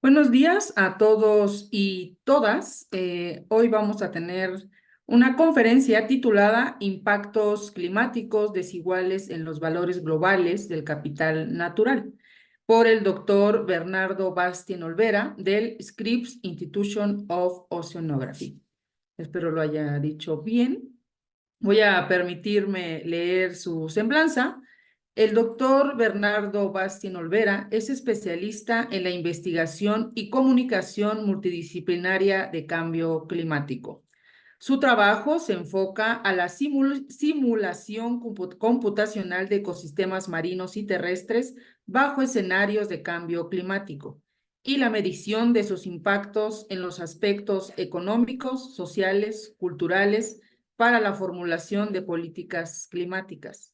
Buenos días a todos y todas. Hoy vamos a tener una conferencia titulada Impactos climáticos desiguales en los valores globales del capital natural, por el doctor Bernardo Bastien Olvera del Scripps Institution of Oceanography. Espero lo haya dicho bien. Voy a permitirme leer su semblanza. El doctor Bernardo Bastien Olvera es especialista en la investigación y comunicación multidisciplinaria de cambio climático. Su trabajo se enfoca a la simulación computacional de ecosistemas marinos y terrestres bajo escenarios de cambio climático y la medición de sus impactos en los aspectos económicos, sociales, culturales, para la formulación de políticas climáticas.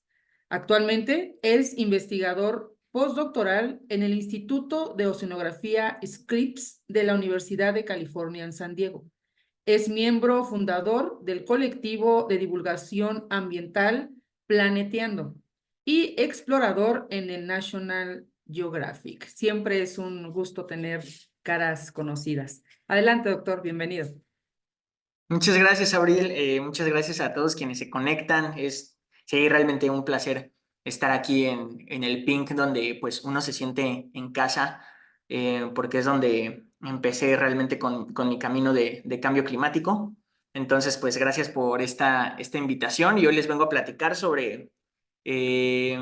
Actualmente es investigador postdoctoral en el Instituto de Oceanografía Scripps de la Universidad de California en San Diego. Es miembro fundador del colectivo de divulgación ambiental Planeteando y explorador en el National Geographic. Siempre es un gusto tener caras conocidas. Adelante, doctor, bienvenido. Muchas gracias, Abril. Muchas gracias a todos quienes se conectan. Sí, realmente un placer estar aquí en el Pink, donde pues uno se siente en casa, porque es donde empecé realmente con mi camino de cambio climático. Entonces, pues gracias por esta invitación y hoy les vengo a platicar sobre eh,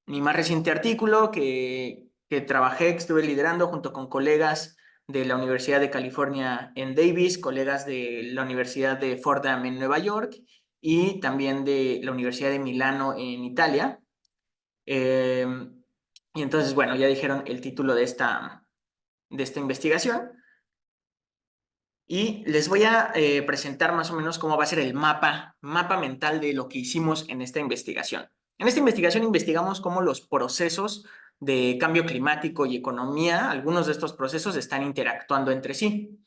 mi más reciente artículo que estuve liderando junto con colegas de la Universidad de California en Davis, colegas de la Universidad de Fordham en Nueva York y también de la Universidad de Milano en Italia. Eh, y entonces, bueno, ya dijeron el título de esta investigación y les voy a presentar más o menos cómo va a ser el mapa mental de lo que hicimos en esta investigación. En esta investigación investigamos cómo los procesos de cambio climático y economía, algunos de estos procesos están interactuando entre sí.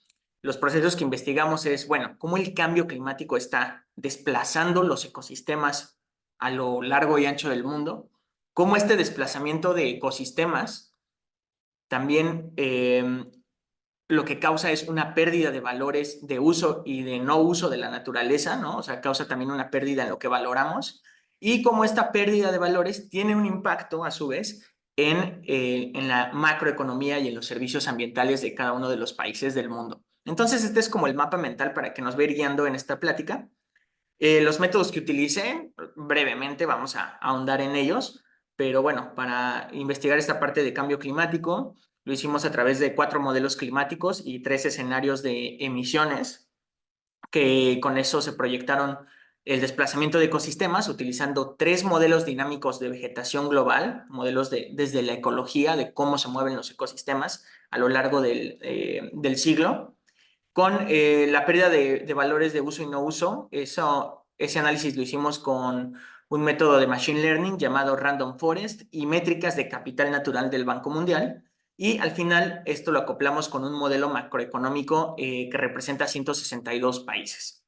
Los procesos que investigamos es, bueno, cómo el cambio climático está desplazando los ecosistemas a lo largo y ancho del mundo, cómo este desplazamiento de ecosistemas también lo que causa es una pérdida de valores de uso y de no uso de la naturaleza, ¿no? O sea, causa también una pérdida en lo que valoramos y cómo esta pérdida de valores tiene un impacto, a su vez, en la macroeconomía y en los servicios ambientales de cada uno de los países del mundo. Entonces, este es como el mapa mental para que nos vaya guiando en esta plática. Los métodos que utilicé, brevemente vamos a ahondar en ellos, pero bueno, para investigar esta parte de cambio climático, lo hicimos a través de 4 modelos climáticos y 3 escenarios de emisiones, que con eso se proyectaron el desplazamiento de ecosistemas utilizando 3 modelos dinámicos de vegetación global, modelos desde la ecología, de cómo se mueven los ecosistemas a lo largo del siglo con la pérdida de valores de uso y no uso. Ese análisis lo hicimos con un método de Machine Learning llamado Random Forest y métricas de capital natural del Banco Mundial. Y al final esto lo acoplamos con un modelo macroeconómico que representa 162 países.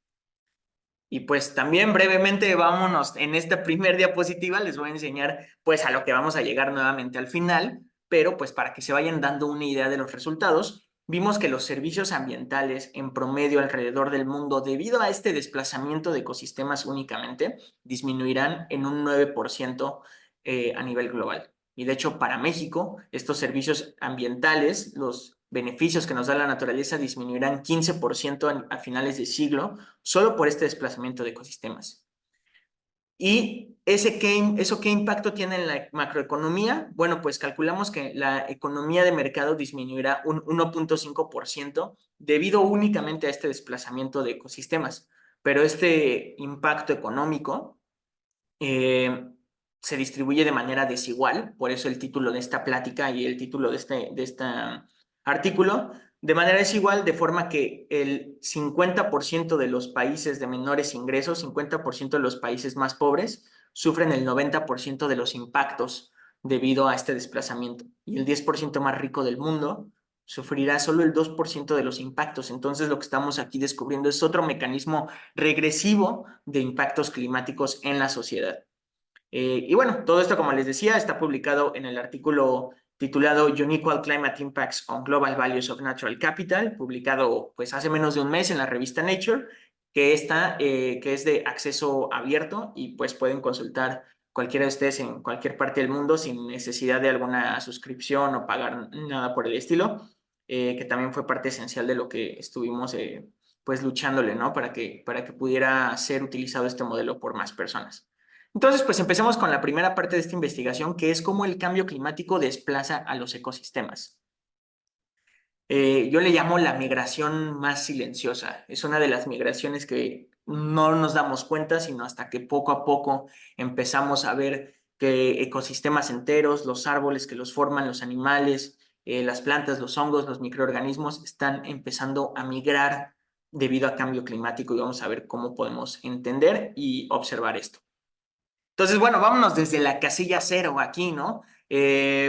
Y pues también brevemente vámonos, en esta primer diapositiva les voy a enseñar pues a lo que vamos a llegar nuevamente al final, pero pues para que se vayan dando una idea de los resultados, vimos que los servicios ambientales en promedio alrededor del mundo, debido a este desplazamiento de ecosistemas únicamente, disminuirán en un 9% a nivel global. Y de hecho, para México, estos servicios ambientales, los beneficios que nos da la naturaleza disminuirán 15% a finales de siglo, solo por este desplazamiento de ecosistemas. ¿Y eso qué impacto tiene en la macroeconomía? Bueno, pues calculamos que la economía de mercado disminuirá un 1.5% debido únicamente a este desplazamiento de ecosistemas. Pero este impacto económico eh, se distribuye de manera desigual, por eso el título de esta plática y el título de este artículo, de manera desigual, de forma que el 50% de los países de menores ingresos, 50% de los países más pobres, sufren el 90% de los impactos debido a este desplazamiento. Y el 10% más rico del mundo sufrirá solo el 2% de los impactos. Entonces, lo que estamos aquí descubriendo es otro mecanismo regresivo de impactos climáticos en la sociedad. Y bueno, todo esto, como les decía, está publicado en el artículo titulado Unequal Climate Impacts on Global Values of Natural Capital, publicado pues hace menos de un mes en la revista Nature, que es de acceso abierto y pues pueden consultar cualquiera de ustedes en cualquier parte del mundo sin necesidad de alguna suscripción o pagar nada por el estilo, que también fue parte esencial de lo que estuvimos pues luchándole, ¿no? Para que pudiera ser utilizado este modelo por más personas. Entonces, pues empecemos con la primera parte de esta investigación, que es cómo el cambio climático desplaza a los ecosistemas. Yo le llamo la migración más silenciosa. Es una de las migraciones que no nos damos cuenta, sino hasta que poco a poco empezamos a ver que ecosistemas enteros, los árboles que los forman, los animales, las plantas, los hongos, los microorganismos, están empezando a migrar debido a cambio climático y vamos a ver cómo podemos entender y observar esto. Entonces, bueno, vámonos desde la casilla cero aquí, ¿no?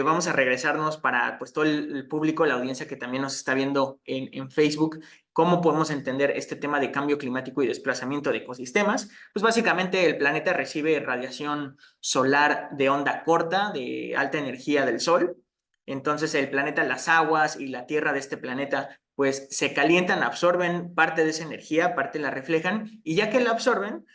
Vamos a regresarnos para pues todo el público, la audiencia que también nos está viendo en Facebook, cómo podemos entender este tema de cambio climático y desplazamiento de ecosistemas. Pues básicamente el planeta recibe radiación solar de onda corta, de alta energía del sol. Entonces el planeta, las aguas y la tierra de este planeta pues se calientan, absorben parte de esa energía, parte la reflejan y ya que la absorben,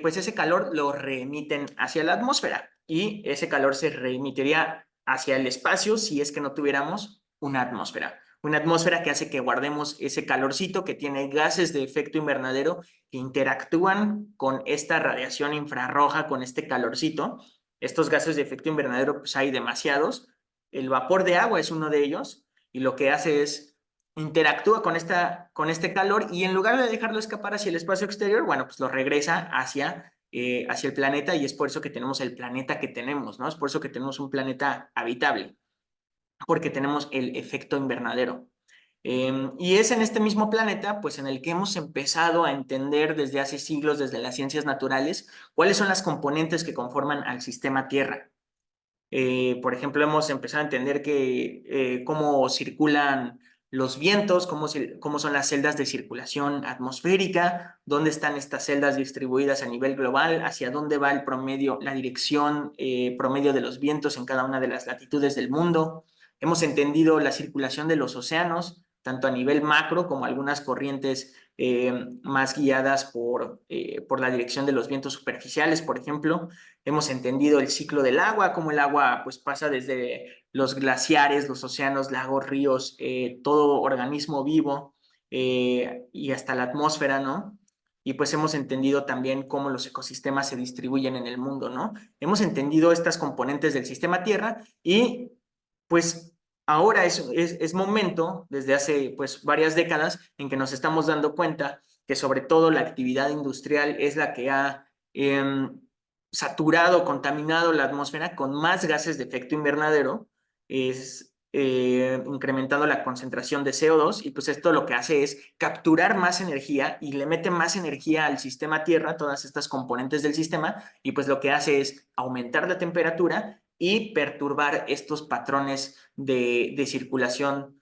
pues ese calor lo reemiten hacia la atmósfera y ese calor se reemitiría hacia el espacio si es que no tuviéramos una atmósfera. Una atmósfera que hace que guardemos ese calorcito que tiene gases de efecto invernadero que interactúan con esta radiación infrarroja, con este calorcito. Estos gases de efecto invernadero, pues hay demasiados. El vapor de agua es uno de ellos y lo que hace es interactúa con este calor y en lugar de dejarlo escapar hacia el espacio exterior, bueno, pues lo regresa hacia el planeta y es por eso que tenemos el planeta que tenemos, ¿no? Es por eso que tenemos un planeta habitable, porque tenemos el efecto invernadero. Y es en este mismo planeta, pues en el que hemos empezado a entender desde hace siglos, desde las ciencias naturales, cuáles son las componentes que conforman al sistema Tierra. Por ejemplo, hemos empezado a entender cómo circulan los vientos, cómo son las celdas de circulación atmosférica, dónde están estas celdas distribuidas a nivel global, hacia dónde va el promedio, la dirección promedio de los vientos en cada una de las latitudes del mundo. Hemos entendido la circulación de los océanos, tanto a nivel macro como algunas corrientes más guiadas por la dirección de los vientos superficiales, por ejemplo. Hemos entendido el ciclo del agua, cómo el agua pues pasa desde los glaciares, los océanos, lagos, ríos, todo organismo vivo y hasta la atmósfera, ¿no? Y pues hemos entendido también cómo los ecosistemas se distribuyen en el mundo, ¿no? Hemos entendido estas componentes del sistema Tierra y pues ahora es momento, desde hace pues varias décadas, en que nos estamos dando cuenta que sobre todo la actividad industrial es la que ha saturado, contaminado la atmósfera con más gases de efecto invernadero, incrementando la concentración de CO2 y pues esto lo que hace es capturar más energía y le mete más energía al sistema Tierra, todas estas componentes del sistema, y pues lo que hace es aumentar la temperatura y perturbar estos patrones de circulación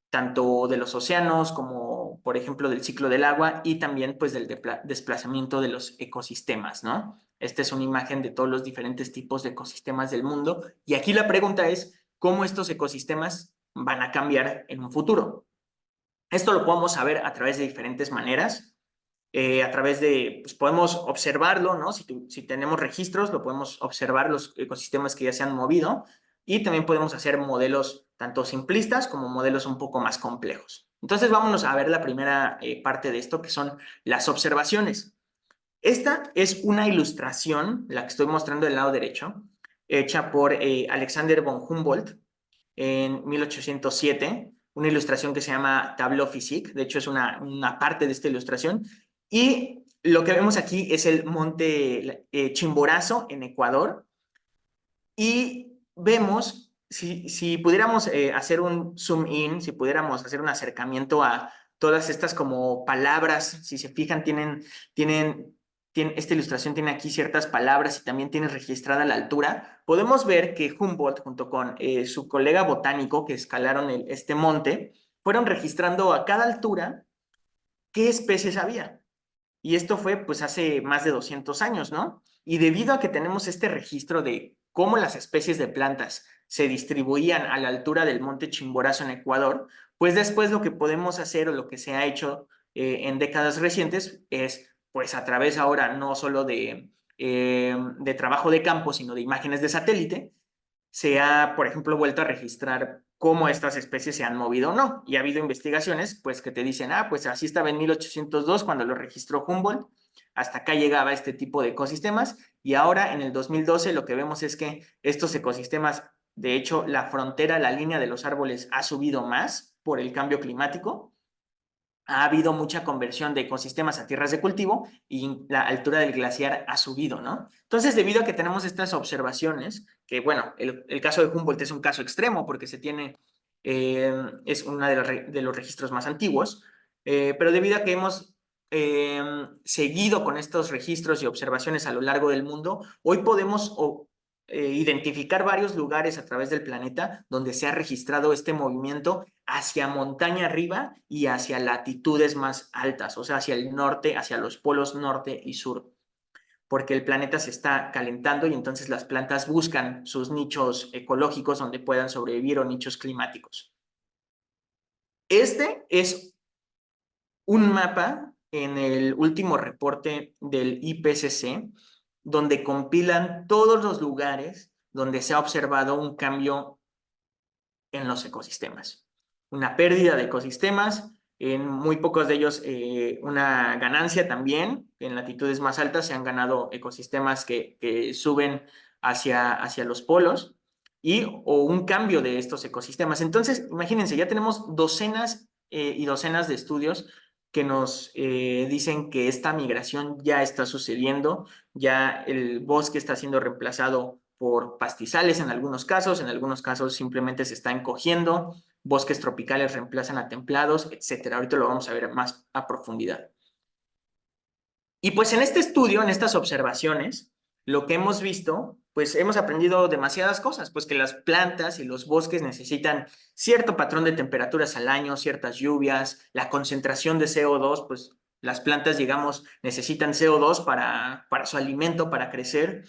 tanto de los océanos como, por ejemplo, del ciclo del agua y también pues del desplazamiento de los ecosistemas, ¿no? Esta es una imagen de todos los diferentes tipos de ecosistemas del mundo y aquí la pregunta es, ¿cómo estos ecosistemas van a cambiar en un futuro? Esto lo podemos saber a través de diferentes maneras, a través de, pues podemos observarlo, ¿no? Si tenemos registros, lo podemos observar los ecosistemas que ya se han movido y también podemos hacer modelos tanto simplistas como modelos un poco más complejos. Entonces vámonos a ver la primera parte de esto, que son las observaciones. Esta es una ilustración, la que estoy mostrando del lado derecho, hecha por Alexander von Humboldt en 1807, una ilustración que se llama Tableau Physique, de hecho es una parte de esta ilustración, y lo que vemos aquí es el monte Chimborazo en Ecuador, y vemos, si pudiéramos hacer un zoom in, si pudiéramos hacer un acercamiento a todas estas como palabras, si se fijan, esta ilustración tiene aquí ciertas palabras y también tiene registrada la altura. Podemos ver que Humboldt, junto con su colega botánico que escalaron este monte, fueron registrando a cada altura qué especies había. Y esto fue pues hace más de 200 años, ¿no? Y debido a que tenemos este registro de cómo las especies de plantas se distribuían a la altura del Monte Chimborazo en Ecuador, pues después lo que podemos hacer o lo que se ha hecho en décadas recientes es, pues a través ahora no solo de trabajo de campo, sino de imágenes de satélite, se ha, por ejemplo, vuelto a registrar cómo estas especies se han movido o no. Y ha habido investigaciones, pues, que te dicen, pues así estaba en 1802 cuando lo registró Humboldt, hasta acá llegaba este tipo de ecosistemas, y ahora en el 2012 lo que vemos es que estos ecosistemas, de hecho, la frontera, la línea de los árboles ha subido más por el cambio climático. Ha habido mucha conversión de ecosistemas a tierras de cultivo y la altura del glaciar ha subido, ¿no? Entonces, debido a que tenemos estas observaciones, que bueno, el caso de Humboldt es un caso extremo porque se tiene, es uno de los registros más antiguos, pero debido a que hemos seguido con estos registros y observaciones a lo largo del mundo, hoy podemos identificar varios lugares a través del planeta donde se ha registrado este movimiento hacia montaña arriba y hacia latitudes más altas, o sea, hacia el norte, hacia los polos norte y sur, porque el planeta se está calentando y entonces las plantas buscan sus nichos ecológicos donde puedan sobrevivir o nichos climáticos. Este es un mapa en el último reporte del IPCC, donde compilan todos los lugares donde se ha observado un cambio en los ecosistemas. Una pérdida de ecosistemas, en muy pocos de ellos una ganancia también. En latitudes más altas se han ganado ecosistemas que suben hacia los polos o un cambio de estos ecosistemas. Entonces, imagínense, ya tenemos docenas y docenas de estudios que nos dicen que esta migración ya está sucediendo, ya el bosque está siendo reemplazado por pastizales en algunos casos simplemente se está encogiendo, bosques tropicales reemplazan a templados, etcétera. Ahorita lo vamos a ver más a profundidad. Y pues en este estudio, en estas observaciones, lo que hemos visto, pues hemos aprendido demasiadas cosas, pues que las plantas y los bosques necesitan cierto patrón de temperaturas al año, ciertas lluvias, la concentración de CO2, pues las plantas, digamos, necesitan CO2 para su alimento, para crecer.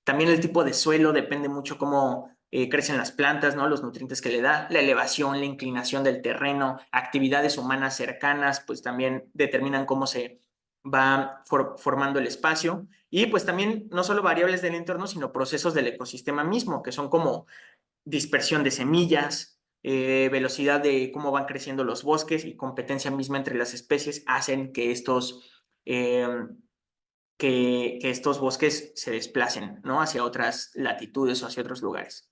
También el tipo de suelo depende mucho cómo crecen las plantas, ¿no? Los nutrientes que le da, la elevación, la inclinación del terreno, actividades humanas cercanas, pues también determinan cómo se va formando el espacio. Y pues también no solo variables del entorno, sino procesos del ecosistema mismo, que son como dispersión de semillas, velocidad de cómo van creciendo los bosques y competencia misma entre las especies hacen que eh, que estos bosques se desplacen, ¿no? Hacia otras latitudes o hacia otros lugares.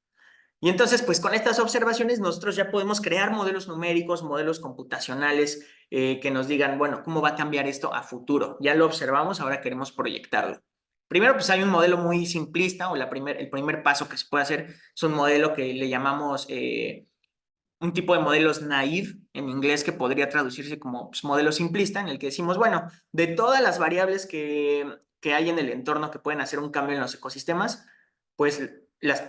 Y entonces, pues con estas observaciones nosotros ya podemos crear modelos numéricos, modelos computacionales que nos digan, bueno, ¿cómo va a cambiar esto a futuro? Ya lo observamos, ahora queremos proyectarlo. Primero, pues hay un modelo muy simplista o el primer paso que se puede hacer es un modelo que le llamamos un tipo de modelos naive en inglés que podría traducirse como pues, modelo simplista, en el que decimos, bueno, de todas las variables que hay en el entorno que pueden hacer un cambio en los ecosistemas, pues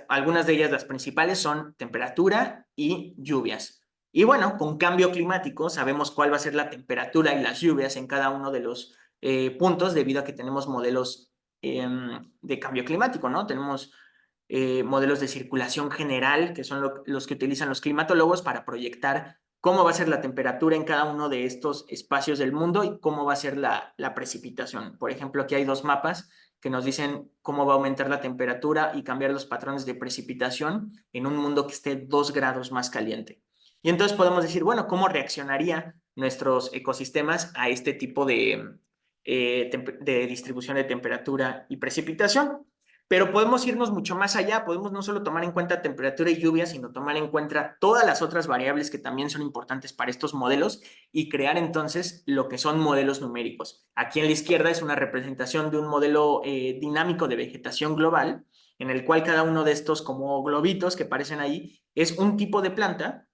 algunas de ellas, las principales, son temperatura y lluvias. Y bueno, con cambio climático sabemos cuál va a ser la temperatura y las lluvias en cada uno de los puntos debido a que tenemos modelos de cambio climático, ¿no? Tenemos modelos de circulación general, que son los que utilizan los climatólogos para proyectar cómo va a ser la temperatura en cada uno de estos espacios del mundo y cómo va a ser la precipitación. Por ejemplo, aquí hay dos mapas que nos dicen cómo va a aumentar la temperatura y cambiar los patrones de precipitación en un mundo que esté 2 grados más caliente. Y entonces podemos decir, bueno, ¿cómo reaccionarían nuestros ecosistemas a este tipo de distribución de temperatura y precipitación? Pero podemos irnos mucho más allá, podemos no solo tomar en cuenta temperatura y lluvia, sino tomar en cuenta todas las otras variables que también son importantes para estos modelos y crear entonces lo que son modelos numéricos. Aquí en la izquierda es una representación de un modelo dinámico de vegetación global, en el cual cada uno de estos como globitos que aparecen ahí es un tipo de planta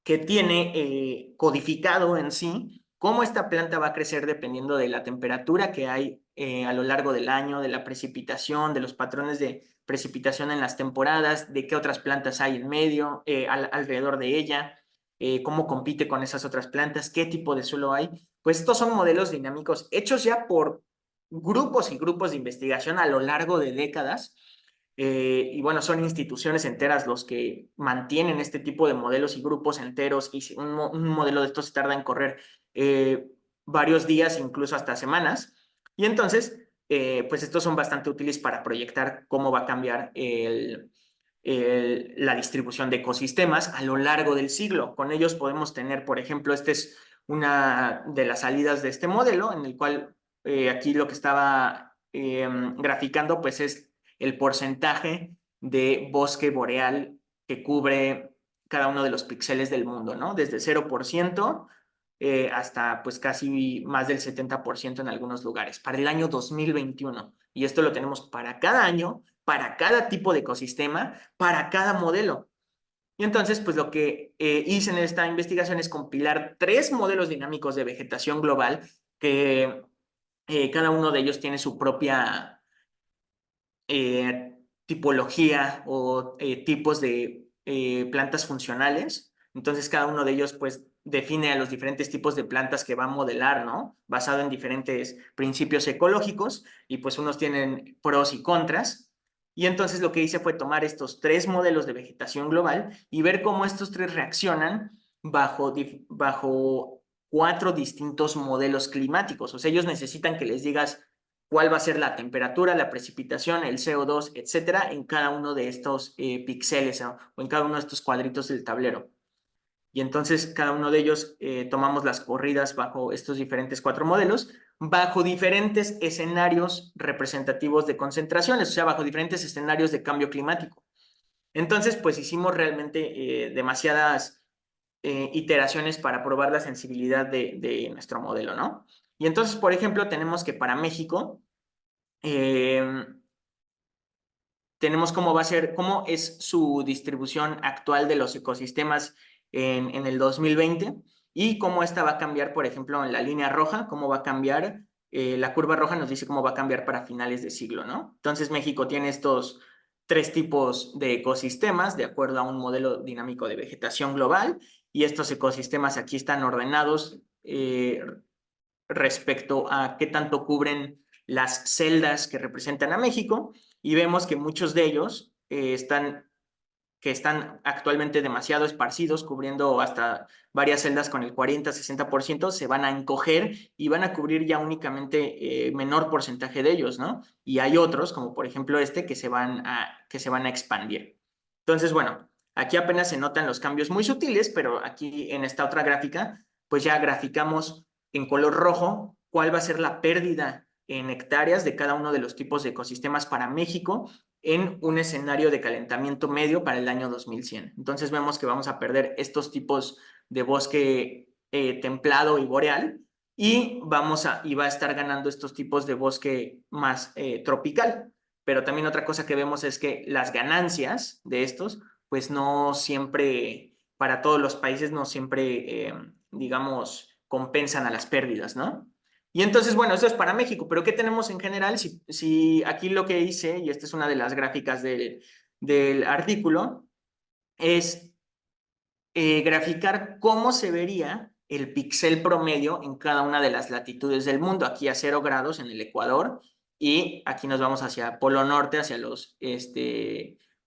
que tiene codificado en sí cómo esta planta va a crecer dependiendo de la temperatura que hay a lo largo del año, de la precipitación, de los patrones de precipitación en las temporadas, de qué otras plantas hay en medio, alrededor de ella, cómo compite con esas otras plantas, qué tipo de suelo hay. Pues estos son modelos dinámicos hechos ya por grupos y grupos de investigación a lo largo de décadas y bueno, son instituciones enteras los que mantienen este tipo de modelos y grupos enteros, y si un modelo de estos se tarda en correr varios días, incluso hasta semanas, y entonces, pues estos son bastante útiles para proyectar cómo va a cambiar la distribución de ecosistemas a lo largo del siglo. Con ellos podemos tener, por ejemplo, esta es una de las salidas de este modelo, en el cual aquí lo que estaba graficando pues es el porcentaje de bosque boreal que cubre cada uno de los píxeles del mundo, ¿no? Desde 0% hasta pues casi más del 70% en algunos lugares, para el año 2021. Y esto lo tenemos para cada año, para cada tipo de ecosistema, para cada modelo. Y entonces, pues lo que hice en esta investigación es compilar 3 modelos dinámicos de vegetación global que cada uno de ellos tiene su propia tipología o tipos de plantas funcionales. Entonces, cada uno de ellos, pues, define a los diferentes tipos de plantas que va a modelar, ¿no? Basado en diferentes principios ecológicos, y pues unos tienen pros y contras. Y entonces lo que hice fue tomar estos 3 modelos de vegetación global y ver cómo estos 3 reaccionan bajo 4 distintos modelos climáticos. O sea, ellos necesitan que les digas cuál va a ser la temperatura, la precipitación, el CO2, etcétera, en cada uno de estos píxeles, ¿no? O en cada uno de estos cuadritos del tablero. Y entonces cada uno de ellos tomamos las corridas bajo estos diferentes 4 modelos, bajo diferentes escenarios representativos de concentraciones, o sea, bajo diferentes escenarios de cambio climático. Entonces, pues hicimos realmente demasiadas iteraciones para probar la sensibilidad de nuestro modelo, ¿no? Y entonces, por ejemplo, tenemos que para México, eh, tenemos cómo va a ser, cómo es su distribución actual de los ecosistemas en el 2020, y cómo esta va a cambiar, por ejemplo, en la línea roja, cómo va a cambiar, la curva roja nos dice cómo va a cambiar para finales de siglo, ¿no? Entonces México tiene estos 3 tipos de ecosistemas de acuerdo a un modelo dinámico de vegetación global, y estos ecosistemas aquí están ordenados respecto a qué tanto cubren las celdas que representan a México, y vemos que muchos de ellos están actualmente demasiado esparcidos, cubriendo hasta varias celdas con el 40-60%, se van a encoger y van a cubrir ya únicamente menor porcentaje de ellos, ¿no? Y hay otros, como por ejemplo este, que se van a expandir. Entonces, bueno, aquí apenas se notan los cambios muy sutiles, pero aquí en esta otra gráfica, pues ya graficamos en color rojo cuál va a ser la pérdida en hectáreas de cada uno de los tipos de ecosistemas para México en un escenario de calentamiento medio para el año 2100. Entonces vemos que vamos a perder estos tipos de bosque templado y boreal, y va a estar ganando estos tipos de bosque más tropical. Pero también otra cosa que vemos es que las ganancias de estos, pues no siempre, para todos los países, no siempre, digamos, compensan a las pérdidas, ¿no? Y entonces, bueno, eso es para México, pero ¿qué tenemos en general? Si aquí lo que hice, y esta es una de las gráficas del artículo, es graficar cómo se vería el píxel promedio en cada una de las latitudes del mundo. Aquí a 0 grados en el Ecuador, y aquí nos vamos hacia Polo Norte, hacia los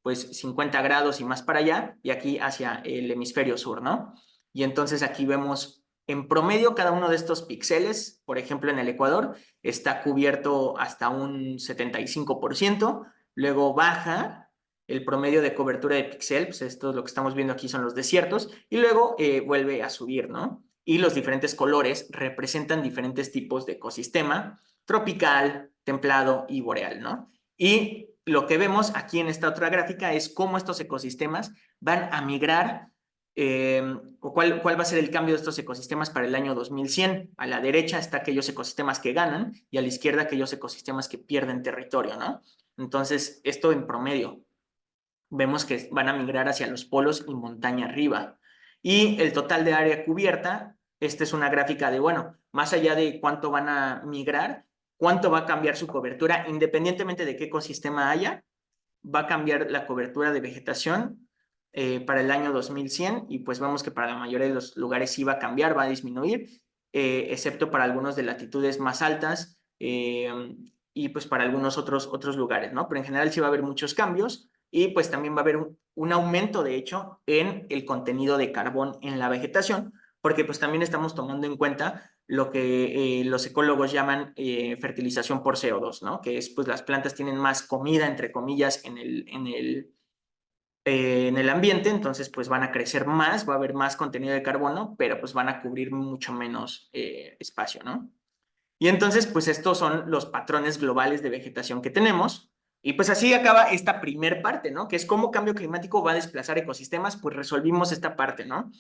pues 50 grados y más para allá, y aquí hacia el hemisferio sur, ¿no? Y entonces aquí vemos en promedio cada uno de estos píxeles. Por ejemplo, en el Ecuador está cubierto hasta un 75%, luego baja el promedio de cobertura de píxel, pues esto es lo que estamos viendo aquí, son los desiertos, y luego vuelve a subir, ¿no? Y los diferentes colores representan diferentes tipos de ecosistema: tropical, templado y boreal, ¿no? Y lo que vemos aquí en esta otra gráfica es cómo estos ecosistemas van a migrar, o cuál va a ser el cambio de estos ecosistemas para el año 2100. A la derecha está aquellos ecosistemas que ganan, y a la izquierda aquellos ecosistemas que pierden territorio, ¿no? Entonces, esto en promedio. Vemos que van a migrar hacia los polos y montaña arriba. Y el total de área cubierta, esta es una gráfica de, bueno, más allá de cuánto van a migrar, cuánto va a cambiar su cobertura, independientemente de qué ecosistema haya, va a cambiar la cobertura de vegetación para el año 2100, y pues vemos que para la mayoría de los lugares sí va a cambiar, va a disminuir, excepto para algunos de latitudes más altas, y pues para algunos otros lugares, ¿no? Pero en general sí va a haber muchos cambios y pues también va a haber un aumento, de hecho, en el contenido de carbón en la vegetación, porque pues también estamos tomando en cuenta lo que los ecólogos llaman fertilización por CO2, ¿no? Que es pues las plantas tienen más comida, entre comillas, en el ambiente, entonces pues van a crecer más, va a haber más contenido de carbono, pero pues van a cubrir mucho menos espacio, ¿no? Y entonces pues estos son los patrones globales de vegetación que tenemos. Y pues así acaba esta primer parte, ¿no? Que es cómo cambio climático va a desplazar ecosistemas, pues resolvimos esta parte, ¿no?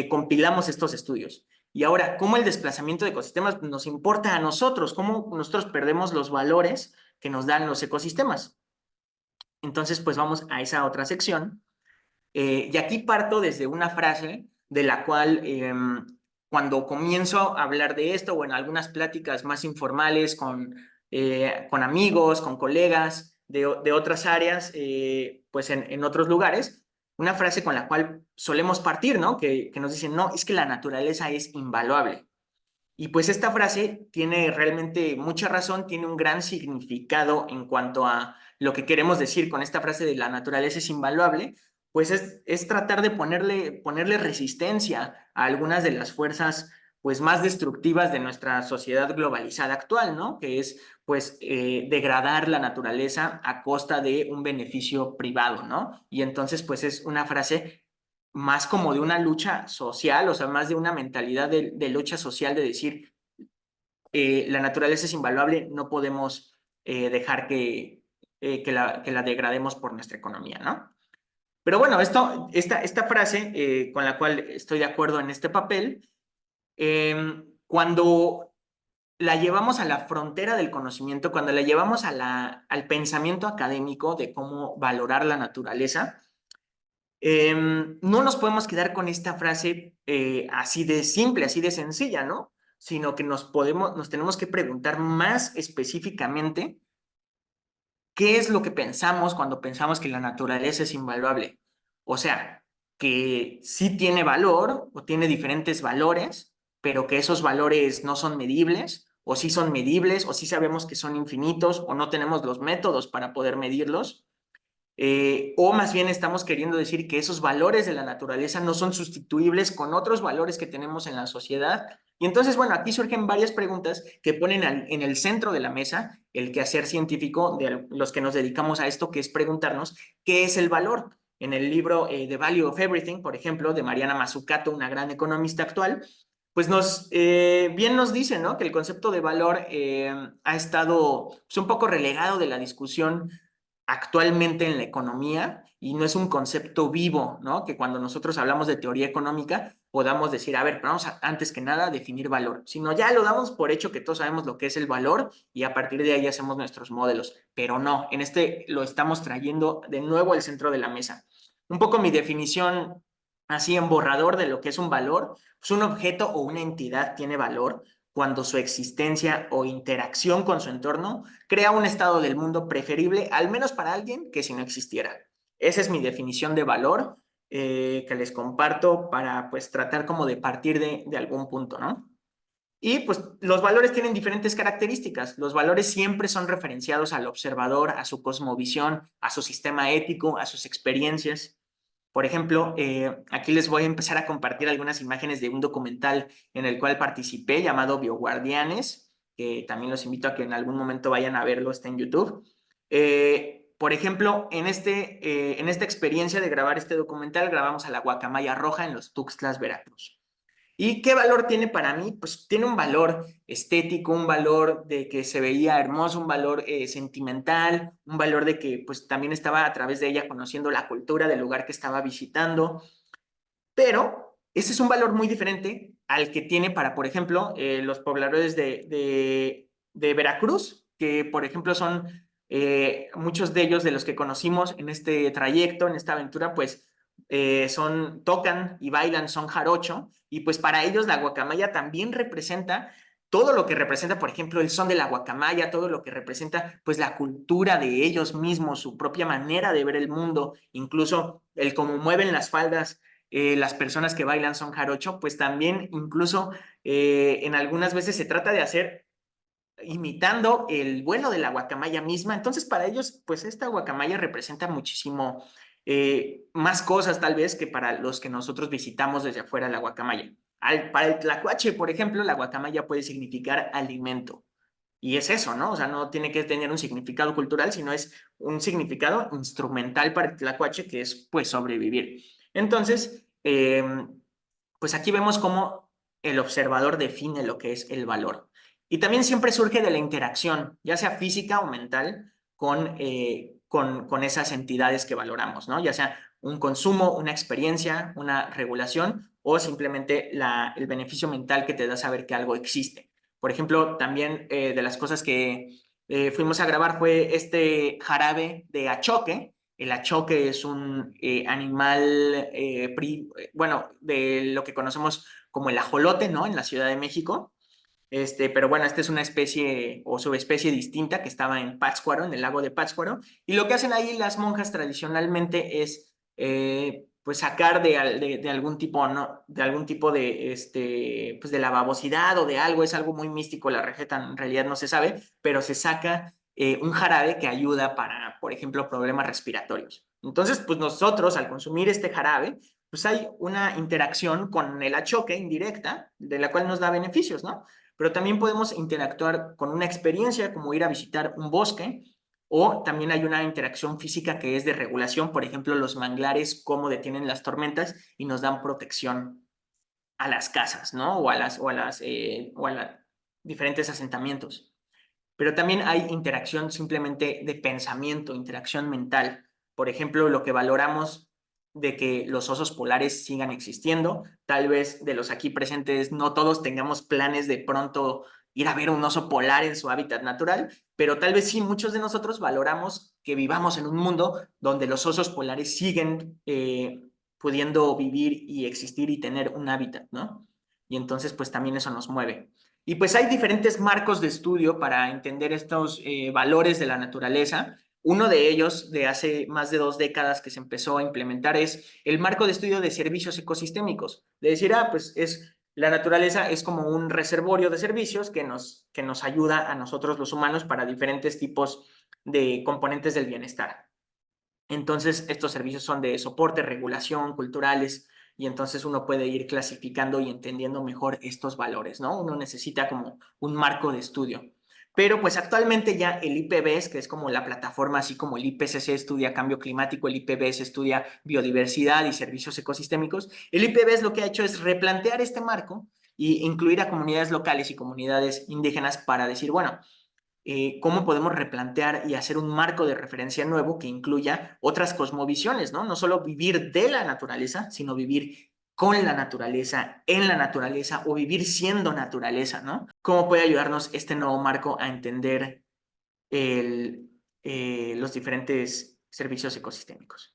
Compilamos estos estudios. Y ahora, ¿cómo el desplazamiento de ecosistemas nos importa a nosotros? ¿Cómo nosotros perdemos los valores que nos dan los ecosistemas? Entonces, pues vamos a esa otra sección y aquí parto desde una frase de la cual cuando comienzo a hablar de esto o en algunas pláticas más informales con amigos, con colegas de otras áreas, pues en otros lugares, una frase con la cual solemos partir, ¿no? Que nos dicen, no, es que la naturaleza es invaluable. Y pues esta frase tiene realmente mucha razón, tiene un gran significado en cuanto a lo que queremos decir con esta frase de la naturaleza es invaluable, pues es tratar de ponerle resistencia a algunas de las fuerzas pues más destructivas de nuestra sociedad globalizada actual, ¿no? Que es pues degradar la naturaleza a costa de un beneficio privado, ¿no? Y entonces pues es una frase más como de una lucha social, o sea, más de una mentalidad de lucha social de decir, la naturaleza es invaluable, no podemos dejar que la degrademos por nuestra economía, ¿no? Pero bueno, esta frase con la cual estoy de acuerdo en este papel, cuando la llevamos a la frontera del conocimiento, cuando la llevamos al pensamiento académico de cómo valorar la naturaleza, no nos podemos quedar con esta frase así de simple, así de sencilla, ¿no? Sino que nos tenemos que preguntar más específicamente qué es lo que pensamos cuando pensamos que la naturaleza es invaluable. O sea, que sí tiene valor o tiene diferentes valores, pero que esos valores no son medibles, o sí son medibles, o sí sabemos que son infinitos, o no tenemos los métodos para poder medirlos o más bien estamos queriendo decir que esos valores de la naturaleza no son sustituibles con otros valores que tenemos en la sociedad. Y entonces, bueno, aquí surgen varias preguntas que ponen en el centro de la mesa el quehacer científico de los que nos dedicamos a esto, que es preguntarnos qué es el valor. En el libro The Value of Everything, por ejemplo, de Mariana Mazzucato, una gran economista actual, pues bien nos dice, ¿no? Que el concepto de valor ha estado pues, un poco relegado de la discusión actualmente en la economía y no es un concepto vivo, ¿no? Que cuando nosotros hablamos de teoría económica podamos decir, a ver, pero vamos a, antes que nada definir valor, sino ya lo damos por hecho que todos sabemos lo que es el valor y a partir de ahí hacemos nuestros modelos, pero no, en este lo estamos trayendo de nuevo al centro de la mesa. Un poco mi definición así en borrador de lo que es un valor, pues un objeto o una entidad tiene valor cuando su existencia o interacción con su entorno crea un estado del mundo preferible, al menos para alguien, que si no existiera. Esa es mi definición de valor que les comparto para pues tratar como de partir de algún punto, ¿no? Y pues los valores tienen diferentes características. Los valores siempre son referenciados al observador, a su cosmovisión, a su sistema ético, a sus experiencias. Por ejemplo, aquí les voy a empezar a compartir algunas imágenes de un documental en el cual participé llamado Bioguardianes, que también los invito a que en algún momento vayan a verlo, está en YouTube. Por ejemplo, en esta experiencia de grabar este documental, grabamos a la guacamaya roja en los Tuxtlas, Veracruz. ¿Y qué valor tiene para mí? Pues tiene un valor estético, un valor de que se veía hermoso, un valor sentimental, un valor de que pues también estaba a través de ella conociendo la cultura del lugar que estaba visitando, pero ese es un valor muy diferente al que tiene para, por ejemplo, los pobladores de Veracruz, que por ejemplo son muchos de ellos de los que conocimos en este trayecto, en esta aventura, pues tocan y bailan son jarocho, y pues para ellos la guacamaya también representa todo lo que representa, por ejemplo, el son de la guacamaya, todo lo que representa pues la cultura de ellos mismos, su propia manera de ver el mundo, incluso el cómo mueven las faldas las personas que bailan son jarocho, pues también incluso en algunas veces se trata de hacer imitando el vuelo de la guacamaya misma. Entonces, para ellos, pues esta guacamaya representa muchísimo más cosas tal vez que para los que nosotros visitamos desde afuera la guacamaya. Para el tlacuache, por ejemplo, la guacamaya puede significar alimento. Y es eso, ¿no? O sea, no tiene que tener un significado cultural, sino es un significado instrumental para el tlacuache, que es, pues, sobrevivir. Entonces, pues aquí vemos cómo el observador define lo que es el valor. Y también siempre surge de la interacción, ya sea física o mental, con esas entidades que valoramos, ¿no? Ya sea un consumo, una experiencia, una regulación o simplemente el beneficio mental que te da saber que algo existe. Por ejemplo, también de las cosas que fuimos a grabar fue este jarabe de achoque. El achoque es un animal, bueno, de lo que conocemos como el ajolote, ¿no? En la Ciudad de México. Pero bueno, esta es una especie o subespecie distinta que estaba en Pátzcuaro, en el lago de Pátzcuaro. Y lo que hacen ahí las monjas tradicionalmente es pues sacar de algún tipo, ¿no? De algún tipo de, pues de la babosidad o de algo, es algo muy místico, la receta en realidad no se sabe, pero se saca un jarabe que ayuda para, por ejemplo, problemas respiratorios. Entonces, pues nosotros al consumir este jarabe, pues hay una interacción con el achoque indirecta, de la cual nos da beneficios, ¿no? Pero también podemos interactuar con una experiencia como ir a visitar un bosque o también hay una interacción física que es de regulación, por ejemplo, los manglares, cómo detienen las tormentas y nos dan protección a las casas, ¿no? O a diferentes asentamientos. Pero también hay interacción simplemente de pensamiento, interacción mental. Por ejemplo, lo que valoramos de que los osos polares sigan existiendo. Tal vez de los aquí presentes no todos tengamos planes de pronto ir a ver un oso polar en su hábitat natural, pero tal vez sí muchos de nosotros valoramos que vivamos en un mundo donde los osos polares siguen pudiendo vivir y existir y tener un hábitat, ¿no? Y entonces pues también eso nos mueve. Y pues hay diferentes marcos de estudio para entender estos valores de la naturaleza. Uno de ellos, de hace más de 2 décadas que se empezó a implementar, es el marco de estudio de servicios ecosistémicos. De decir, pues la naturaleza es como un reservorio de servicios que nos ayuda a nosotros los humanos para diferentes tipos de componentes del bienestar. Entonces, estos servicios son de soporte, regulación, culturales, y entonces uno puede ir clasificando y entendiendo mejor estos valores, ¿no? Uno necesita como un marco de estudio. Pero pues actualmente ya el IPBES, que es como la plataforma, así como el IPCC estudia cambio climático, el IPBES estudia biodiversidad y servicios ecosistémicos, el IPBES lo que ha hecho es replantear este marco y incluir a comunidades locales y comunidades indígenas para decir, bueno, cómo podemos replantear y hacer un marco de referencia nuevo que incluya otras cosmovisiones, ¿no? No solo vivir de la naturaleza, sino vivir con la naturaleza, en la naturaleza o vivir siendo naturaleza, ¿no? ¿Cómo puede ayudarnos este nuevo marco a entender los diferentes servicios ecosistémicos?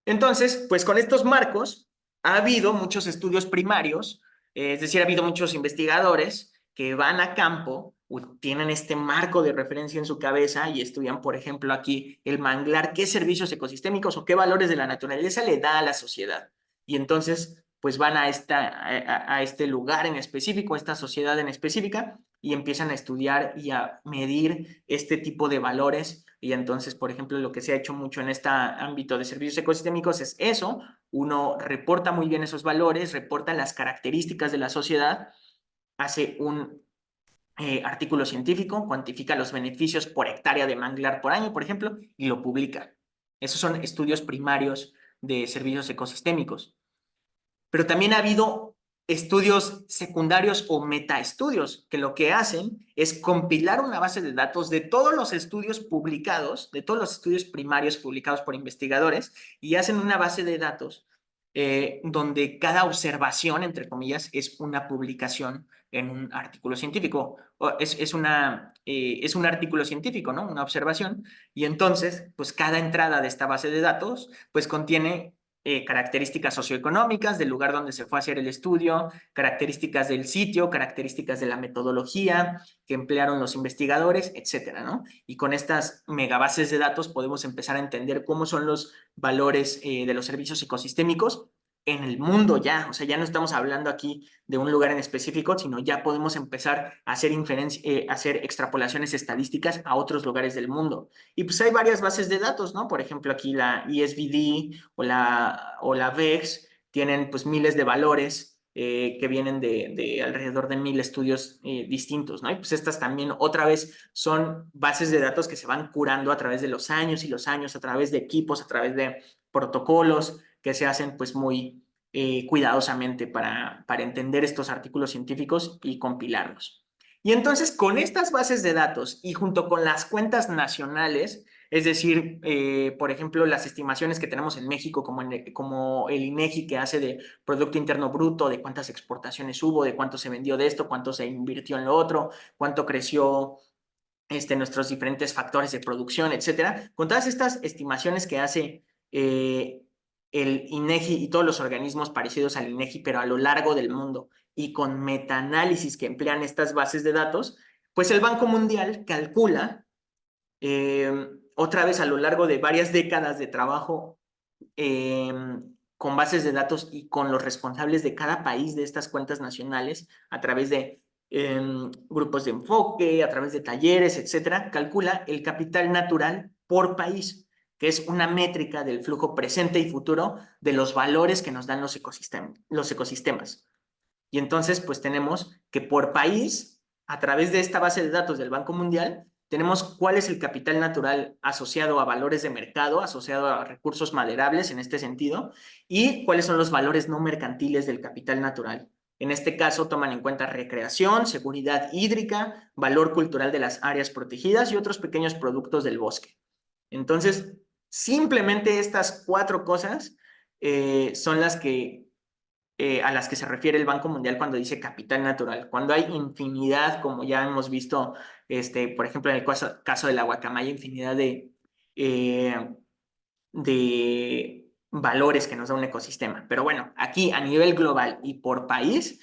Entonces, pues con estos marcos ha habido muchos estudios primarios, es decir, ha habido muchos investigadores que van a campo, tienen este marco de referencia en su cabeza y estudian, por ejemplo, aquí el manglar, qué servicios ecosistémicos o qué valores de la naturaleza le da a la sociedad. Y entonces, pues van a este lugar en específico, a esta sociedad en específica, y empiezan a estudiar y a medir este tipo de valores. Y entonces, por ejemplo, lo que se ha hecho mucho en este ámbito de servicios ecosistémicos es eso, uno reporta muy bien esos valores, reporta las características de la sociedad, hace un artículo científico, cuantifica los beneficios por hectárea de manglar por año, por ejemplo, y lo publica. Esos son estudios primarios de servicios ecosistémicos. Pero también ha habido estudios secundarios o metaestudios que lo que hacen es compilar una base de datos de todos los estudios publicados, de todos los estudios primarios publicados por investigadores y hacen una base de datos donde cada observación, entre comillas, es una publicación en un artículo científico. Es un artículo científico, ¿no? Una observación. Y entonces, pues cada entrada de esta base de datos, pues contiene características socioeconómicas del lugar donde se fue a hacer el estudio, características del sitio, características de la metodología que emplearon los investigadores, etcétera, ¿no? Y con estas megabases de datos podemos empezar a entender cómo son los valores de los servicios ecosistémicos en el mundo ya. O sea, ya no estamos hablando aquí de un lugar en específico, sino ya podemos empezar a hacer hacer extrapolaciones estadísticas a otros lugares del mundo. Y pues hay varias bases de datos, ¿no? Por ejemplo, aquí la ESVD o la VEX tienen pues miles de valores que vienen de alrededor de 1000 estudios distintos, ¿no? Y pues estas también otra vez son bases de datos que se van curando a través de los años y los años, a través de equipos, a través de protocolos que se hacen pues muy cuidadosamente para entender estos artículos científicos y compilarlos. Y entonces con estas bases de datos y junto con las cuentas nacionales, es decir, por ejemplo, las estimaciones que tenemos en México, como el INEGI que hace de Producto Interno Bruto, de cuántas exportaciones hubo, de cuánto se vendió de esto, cuánto se invirtió en lo otro, cuánto creció nuestros diferentes factores de producción, etcétera. Con todas estas estimaciones que hace el INEGI y todos los organismos parecidos al INEGI, pero a lo largo del mundo, y con metaanálisis que emplean estas bases de datos, pues el Banco Mundial calcula otra vez a lo largo de varias décadas de trabajo eh, con bases de datos y con los responsables de cada país de estas cuentas nacionales a través de grupos de enfoque, a través de talleres, etcétera, calcula el capital natural por país, que es una métrica del flujo presente y futuro de los valores que nos dan los ecosistemas. Y entonces, pues tenemos que por país, a través de esta base de datos del Banco Mundial, tenemos cuál es el capital natural asociado a valores de mercado, asociado a recursos maderables en este sentido, y cuáles son los valores no mercantiles del capital natural. En este caso, toman en cuenta recreación, seguridad hídrica, valor cultural de las áreas protegidas y otros pequeños productos del bosque. Entonces, simplemente estas 4 cosas son las que a las que se refiere el Banco Mundial cuando dice capital natural, cuando hay infinidad, como ya hemos visto, por ejemplo, en el caso de la guacamaya, infinidad eh, de valores que nos da un ecosistema. Pero bueno, aquí a nivel global y por país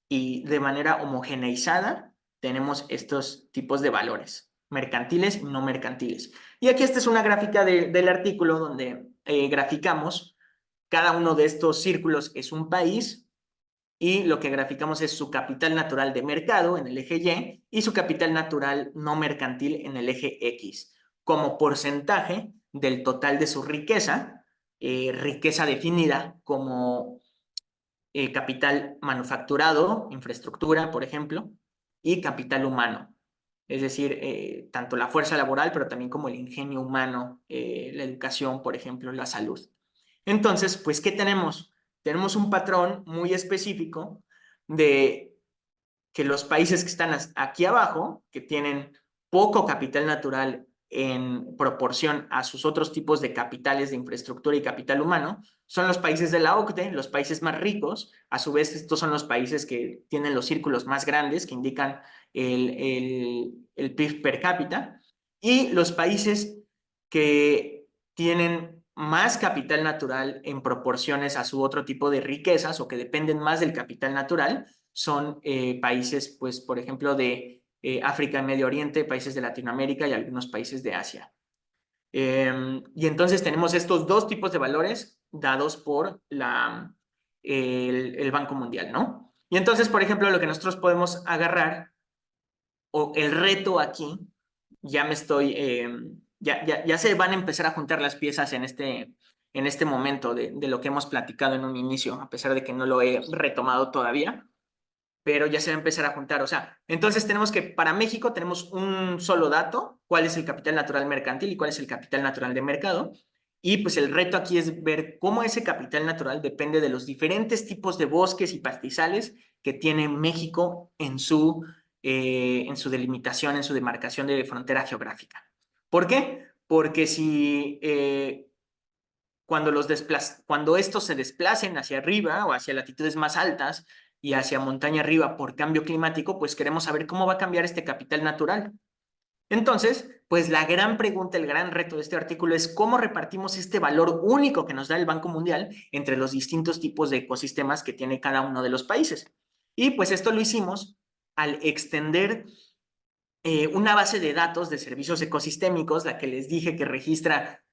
y de manera homogeneizada, tenemos estos tipos de valores, mercantiles y no mercantiles. Y aquí esta es una gráfica del artículo donde graficamos cada uno de estos círculos es un país y lo que graficamos es su capital natural de mercado en el eje Y su capital natural no mercantil en el eje X, como porcentaje del total de su riqueza, riqueza definida como capital manufacturado, infraestructura, por ejemplo, y capital humano. Es decir, tanto la fuerza laboral, pero también como el ingenio humano, la educación, por ejemplo, la salud. Entonces, pues, ¿qué tenemos? Tenemos un patrón muy específico de que los países que están aquí abajo, que tienen poco capital natural en proporción a sus otros tipos de capitales de infraestructura y capital humano, son los países de la OCDE, los países más ricos. A su vez, estos son los países que tienen los círculos más grandes, que indican el PIB per cápita, y los países que tienen más capital natural en proporciones a su otro tipo de riquezas o que dependen más del capital natural, son países, pues, por ejemplo, de África y Medio Oriente, países de Latinoamérica y algunos países de Asia. Y entonces tenemos estos 2 tipos de valores dados por el Banco Mundial, ¿no? Y entonces, por ejemplo, lo que nosotros podemos agarrar, o el reto aquí, ya me estoy, ya se van a empezar a juntar las piezas en este momento de lo que hemos platicado en un inicio, a pesar de que no lo he retomado todavía, pero ya se va a empezar a juntar. O sea, entonces tenemos que, para México tenemos un solo dato, cuál es el capital natural mercantil y cuál es el capital natural de mercado. Y pues el reto aquí es ver cómo ese capital natural depende de los diferentes tipos de bosques y pastizales que tiene México en su delimitación, en su demarcación de frontera geográfica. ¿Por qué? Porque si cuando estos se desplacen hacia arriba o hacia latitudes más altas y hacia montaña arriba por cambio climático, pues queremos saber cómo va a cambiar este capital natural. Entonces, pues la gran pregunta, el gran reto de este artículo es cómo repartimos este valor único que nos da el Banco Mundial entre los distintos tipos de ecosistemas que tiene cada uno de los países. Y pues esto lo hicimos al extender una base de datos de servicios ecosistémicos, la que les dije que registra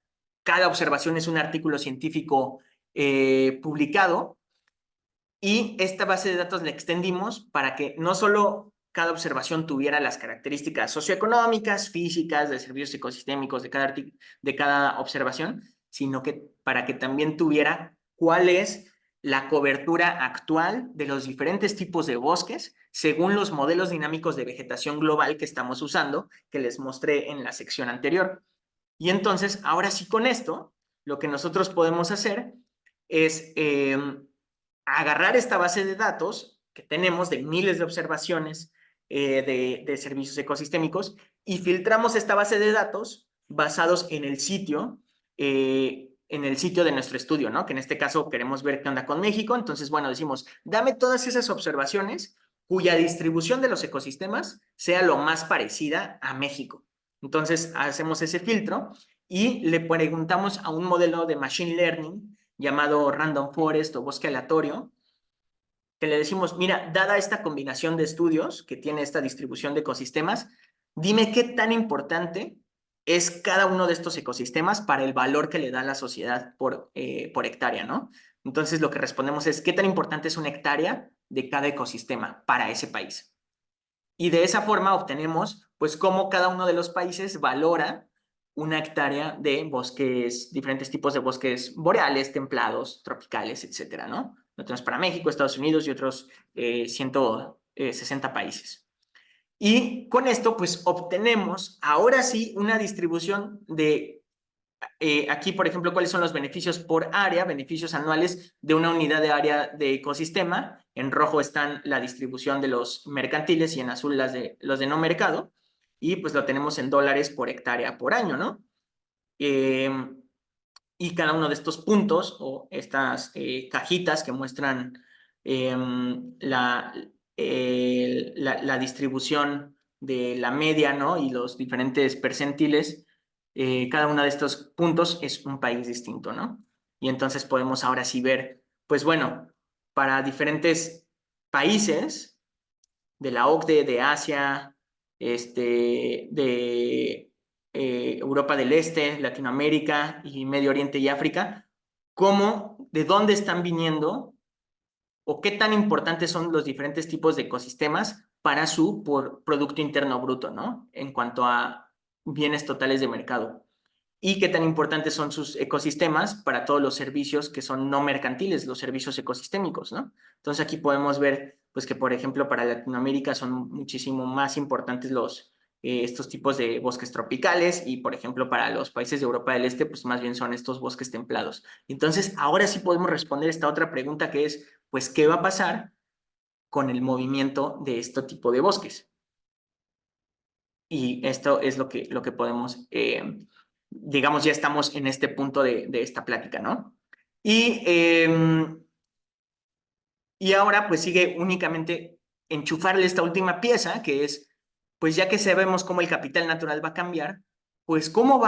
cada observación es un artículo científico publicado, y esta base de datos la extendimos para que no solo cada observación tuviera las características socioeconómicas, físicas, de servicios ecosistémicos de cada observación, sino que para que también tuviera cuál es la cobertura actual de los diferentes tipos de bosques según los modelos dinámicos de vegetación global que estamos usando, que les mostré en la sección anterior. Y entonces, ahora sí, con esto, lo que nosotros podemos hacer es agarrar esta base de datos que tenemos de miles de observaciones de servicios ecosistémicos y filtramos esta base de datos basados en el sitio de nuestro estudio, ¿no? Que en este caso queremos ver qué onda con México. Entonces, bueno, decimos, dame todas esas observaciones cuya distribución de los ecosistemas sea lo más parecida a México. Entonces, hacemos ese filtro y le preguntamos a un modelo de Machine Learning llamado Random Forest o bosque aleatorio, que le decimos, mira, dada esta combinación de estudios que tiene esta distribución de ecosistemas, dime qué tan importante es cada uno de estos ecosistemas para el valor que le da la sociedad por hectárea, ¿no? Entonces lo que respondemos es, ¿qué tan importante es una hectárea de cada ecosistema para ese país? Y de esa forma obtenemos, pues, cómo cada uno de los países valora una hectárea de bosques, diferentes tipos de bosques boreales, templados, tropicales, etcétera, ¿no? Lo tenemos para México, Estados Unidos y otros 160 países. Y con esto, pues, obtenemos ahora sí una distribución de aquí, por ejemplo, cuáles son los beneficios por área, beneficios anuales de una unidad de área de ecosistema. En rojo están la distribución de los mercantiles y en azul los de no mercado. Y pues lo tenemos en dólares por hectárea por año, ¿no? Eh, y cada uno de estos puntos o estas cajitas que muestran eh, la, la distribución de la media, ¿no? Y los diferentes percentiles, cada uno de estos puntos es un país distinto, ¿no? Y entonces podemos ahora sí ver, pues bueno, para diferentes países de la OCDE, de Asia, de Europa del Este, Latinoamérica y Medio Oriente y África, de dónde están viniendo o qué tan importantes son los diferentes tipos de ecosistemas para su Producto Interno Bruto, ¿no? En cuanto a bienes totales de mercado. Y qué tan importantes son sus ecosistemas para todos los servicios que son no mercantiles, los servicios ecosistémicos, ¿no? Entonces aquí podemos ver, pues que por ejemplo para Latinoamérica son muchísimo más importantes estos tipos de bosques tropicales y por ejemplo para los países de Europa del Este, pues más bien son estos bosques templados. Entonces ahora sí podemos responder esta otra pregunta que es, pues, ¿qué va a pasar con el movimiento de este tipo de bosques? Y esto es lo que podemos, digamos, ya estamos en este punto de esta plática, ¿no? Y ahora pues sigue únicamente enchufarle esta última pieza, que es, pues ya que sabemos cómo el capital natural va a cambiar, pues cómo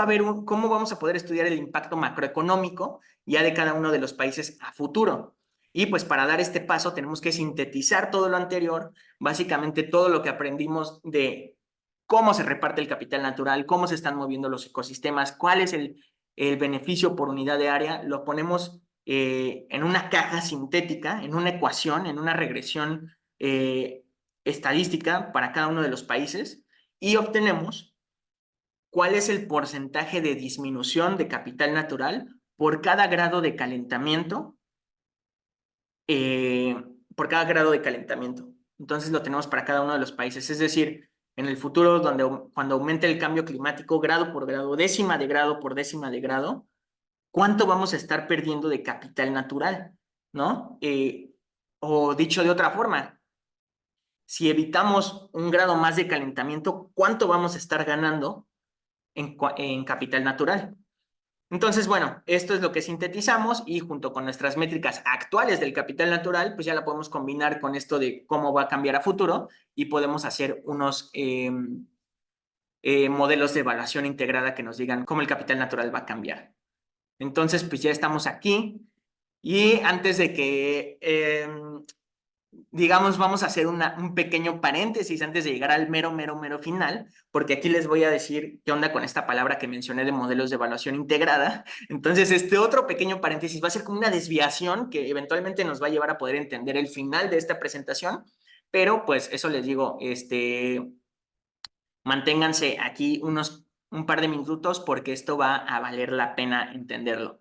cómo vamos a poder estudiar el impacto macroeconómico ya de cada uno de los países a futuro. Y pues para dar este paso tenemos que sintetizar todo lo anterior, básicamente todo lo que aprendimos de cómo se reparte el capital natural, cómo se están moviendo los ecosistemas, cuál es el beneficio por unidad de área, lo ponemos en una caja sintética, en una ecuación, en una regresión estadística para cada uno de los países y obtenemos cuál es el porcentaje de disminución de capital natural por cada grado de calentamiento, eh, por cada grado de calentamiento. Entonces lo tenemos para cada uno de los países, es decir, en el futuro, cuando aumente el cambio climático grado por grado, décima de grado por décima de grado, ¿cuánto vamos a estar perdiendo de capital natural? ¿No? O dicho de otra forma, si evitamos un grado más de calentamiento, ¿cuánto vamos a estar ganando en capital natural? Entonces, bueno, esto es lo que sintetizamos y junto con nuestras métricas actuales del capital natural, pues ya la podemos combinar con esto de cómo va a cambiar a futuro y podemos hacer unos modelos de evaluación integrada que nos digan cómo el capital natural va a cambiar. Entonces, pues ya estamos aquí y antes de que digamos, vamos a hacer un pequeño paréntesis antes de llegar al mero final, porque aquí les voy a decir qué onda con esta palabra que mencioné de modelos de evaluación integrada. Entonces, este otro pequeño paréntesis va a ser como una desviación que eventualmente nos va a llevar a poder entender el final de esta presentación, pero pues eso les digo, manténganse aquí un par de minutos porque esto va a valer la pena entenderlo.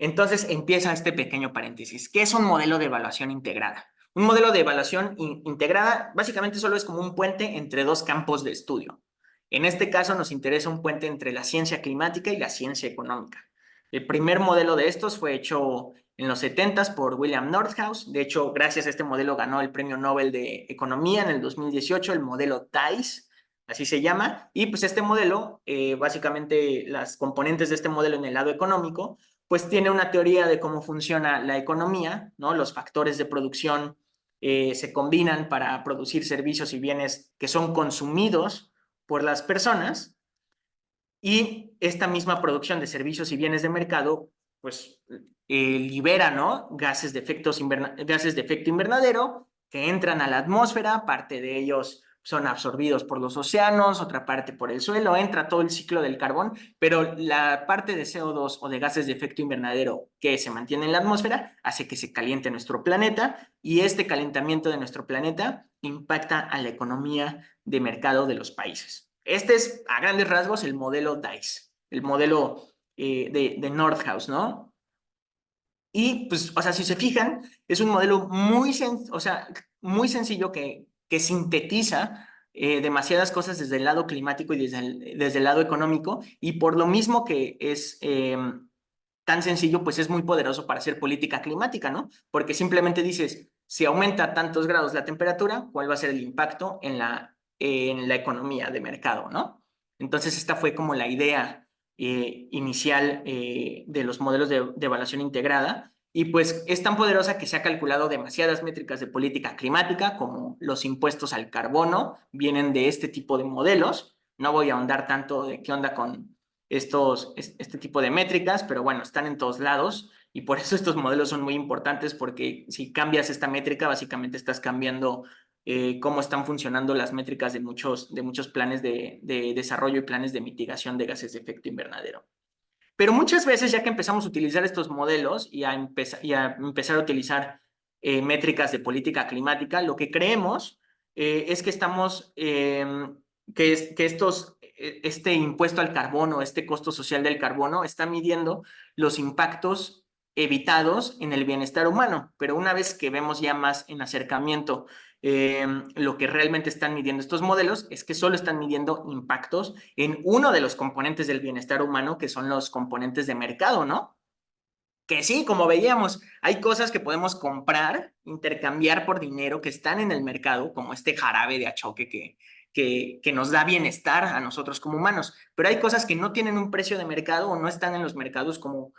Entonces empieza este pequeño paréntesis. ¿Qué es un modelo de evaluación integrada? Un modelo de evaluación integrada básicamente solo es como un puente entre dos campos de estudio. En este caso nos interesa un puente entre la ciencia climática y la ciencia económica. El primer modelo de estos fue hecho en los 70 por William Nordhaus. De hecho, gracias a este modelo ganó el Premio Nobel de Economía en el 2018, el modelo TICE, así se llama. Y pues este modelo, básicamente las componentes de este modelo en el lado económico, pues tiene una teoría de cómo funciona la economía, ¿no? Los factores de producción se combinan para producir servicios y bienes que son consumidos por las personas y esta misma producción de servicios y bienes de mercado, pues libera, ¿no? Gases de efecto invernadero que entran a la atmósfera, parte de ellos son absorbidos por los océanos, otra parte por el suelo, entra todo el ciclo del carbón, pero la parte de CO2 o de gases de efecto invernadero que se mantiene en la atmósfera hace que se caliente nuestro planeta y este calentamiento de nuestro planeta impacta a la economía de mercado de los países. Este es, a grandes rasgos, el modelo DICE, el modelo de Nordhaus, ¿no? Y, pues, o sea, si se fijan, es un modelo o sea, muy sencillo que sintetiza demasiadas cosas desde el lado climático y desde el lado económico, y por lo mismo que es tan sencillo, pues es muy poderoso para hacer política climática, ¿no? Porque simplemente dices, si aumenta tantos grados la temperatura, ¿cuál va a ser el impacto en la economía de mercado, ¿no? Entonces, esta fue como la idea inicial de los modelos de evaluación integrada. Y pues es tan poderosa que se ha calculado demasiadas métricas de política climática, como los impuestos al carbono, vienen de este tipo de modelos. No voy a ahondar tanto de qué onda con este tipo de métricas, pero bueno, están en todos lados y por eso estos modelos son muy importantes porque si cambias esta métrica, básicamente estás cambiando cómo están funcionando las métricas de muchos planes de desarrollo y planes de mitigación de gases de efecto invernadero. Pero muchas veces, ya que empezamos a utilizar estos modelos y a empezar a utilizar métricas de política climática, lo que creemos es que este impuesto al carbono, este costo social del carbono, está midiendo los impactos evitados en el bienestar humano. Pero una vez que vemos ya más en acercamiento lo que realmente están midiendo estos modelos es que solo están midiendo impactos en uno de los componentes del bienestar humano, que son los componentes de mercado, ¿no? Que sí, como veíamos, hay cosas que podemos comprar, intercambiar por dinero que están en el mercado, como este jarabe de achoque que nos da bienestar a nosotros como humanos, pero hay cosas que no tienen un precio de mercado o no están en los mercados, como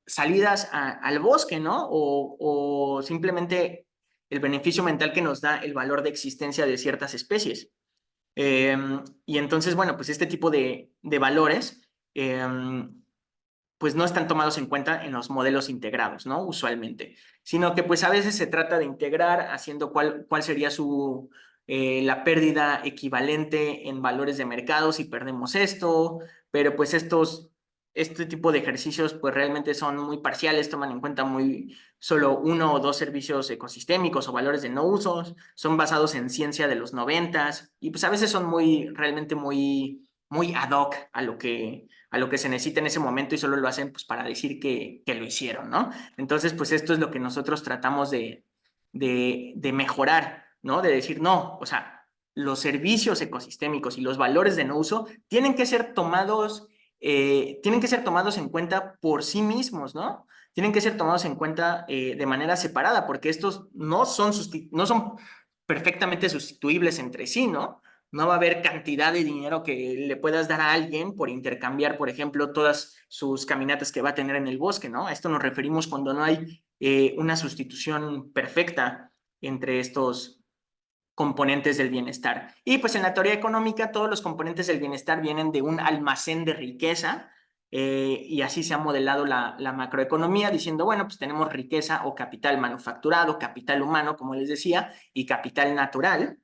salidas al bosque, ¿no? O simplemente el beneficio mental que nos da el valor de existencia de ciertas especies. Eh, y entonces, bueno, pues este tipo de valores, pues no están tomados en cuenta en los modelos integrados, ¿no? Usualmente, sino que pues a veces se trata de integrar haciendo cuál sería la pérdida equivalente en valores de mercado si perdemos esto, pero pues este tipo de ejercicios pues realmente son muy parciales, toman en cuenta muy solo uno o dos servicios ecosistémicos o valores de no usos, son basados en ciencia de los 90 y pues a veces son realmente muy ad hoc a lo que se necesita en ese momento y solo lo hacen pues para decir que lo hicieron, ¿no? Entonces, pues esto es lo que nosotros tratamos de mejorar, ¿no? De decir, no, o sea, los servicios ecosistémicos y los valores de no uso tienen que ser tomados en cuenta por sí mismos, ¿no? Tienen que ser tomados en cuenta de manera separada, porque estos no son perfectamente sustituibles entre sí, ¿no? No va a haber cantidad de dinero que le puedas dar a alguien por intercambiar, por ejemplo, todas sus caminatas que va a tener en el bosque, ¿no? A esto nos referimos cuando no hay una sustitución perfecta entre estos componentes del bienestar. Y pues en la teoría económica todos los componentes del bienestar vienen de un almacén de riqueza y así se ha modelado la macroeconomía, diciendo, bueno, pues tenemos riqueza o capital manufacturado, capital humano, como les decía, y capital natural,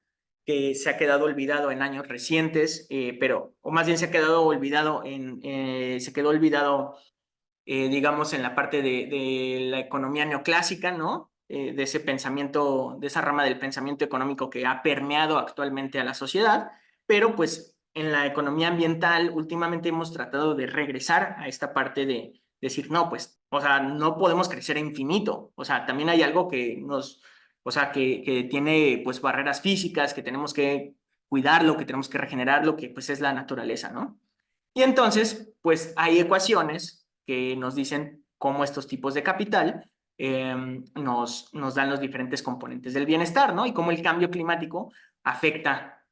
que se ha quedado olvidado en años recientes, o más bien se ha quedado olvidado se quedó olvidado, digamos, en la parte de la economía neoclásica, ¿no? De ese pensamiento, de esa rama del pensamiento económico que ha permeado actualmente a la sociedad, pero pues en la economía ambiental últimamente hemos tratado de regresar a esta parte de decir, no, pues, o sea, no podemos crecer a infinito, o sea, también hay algo o sea, que tiene pues barreras físicas, que tenemos que cuidarlo, que tenemos que regenerarlo, que pues es la naturaleza, ¿no? Y entonces, pues hay ecuaciones que nos dicen cómo estos tipos de capital nos dan los diferentes componentes del bienestar, ¿no? Y cómo el cambio climático afecta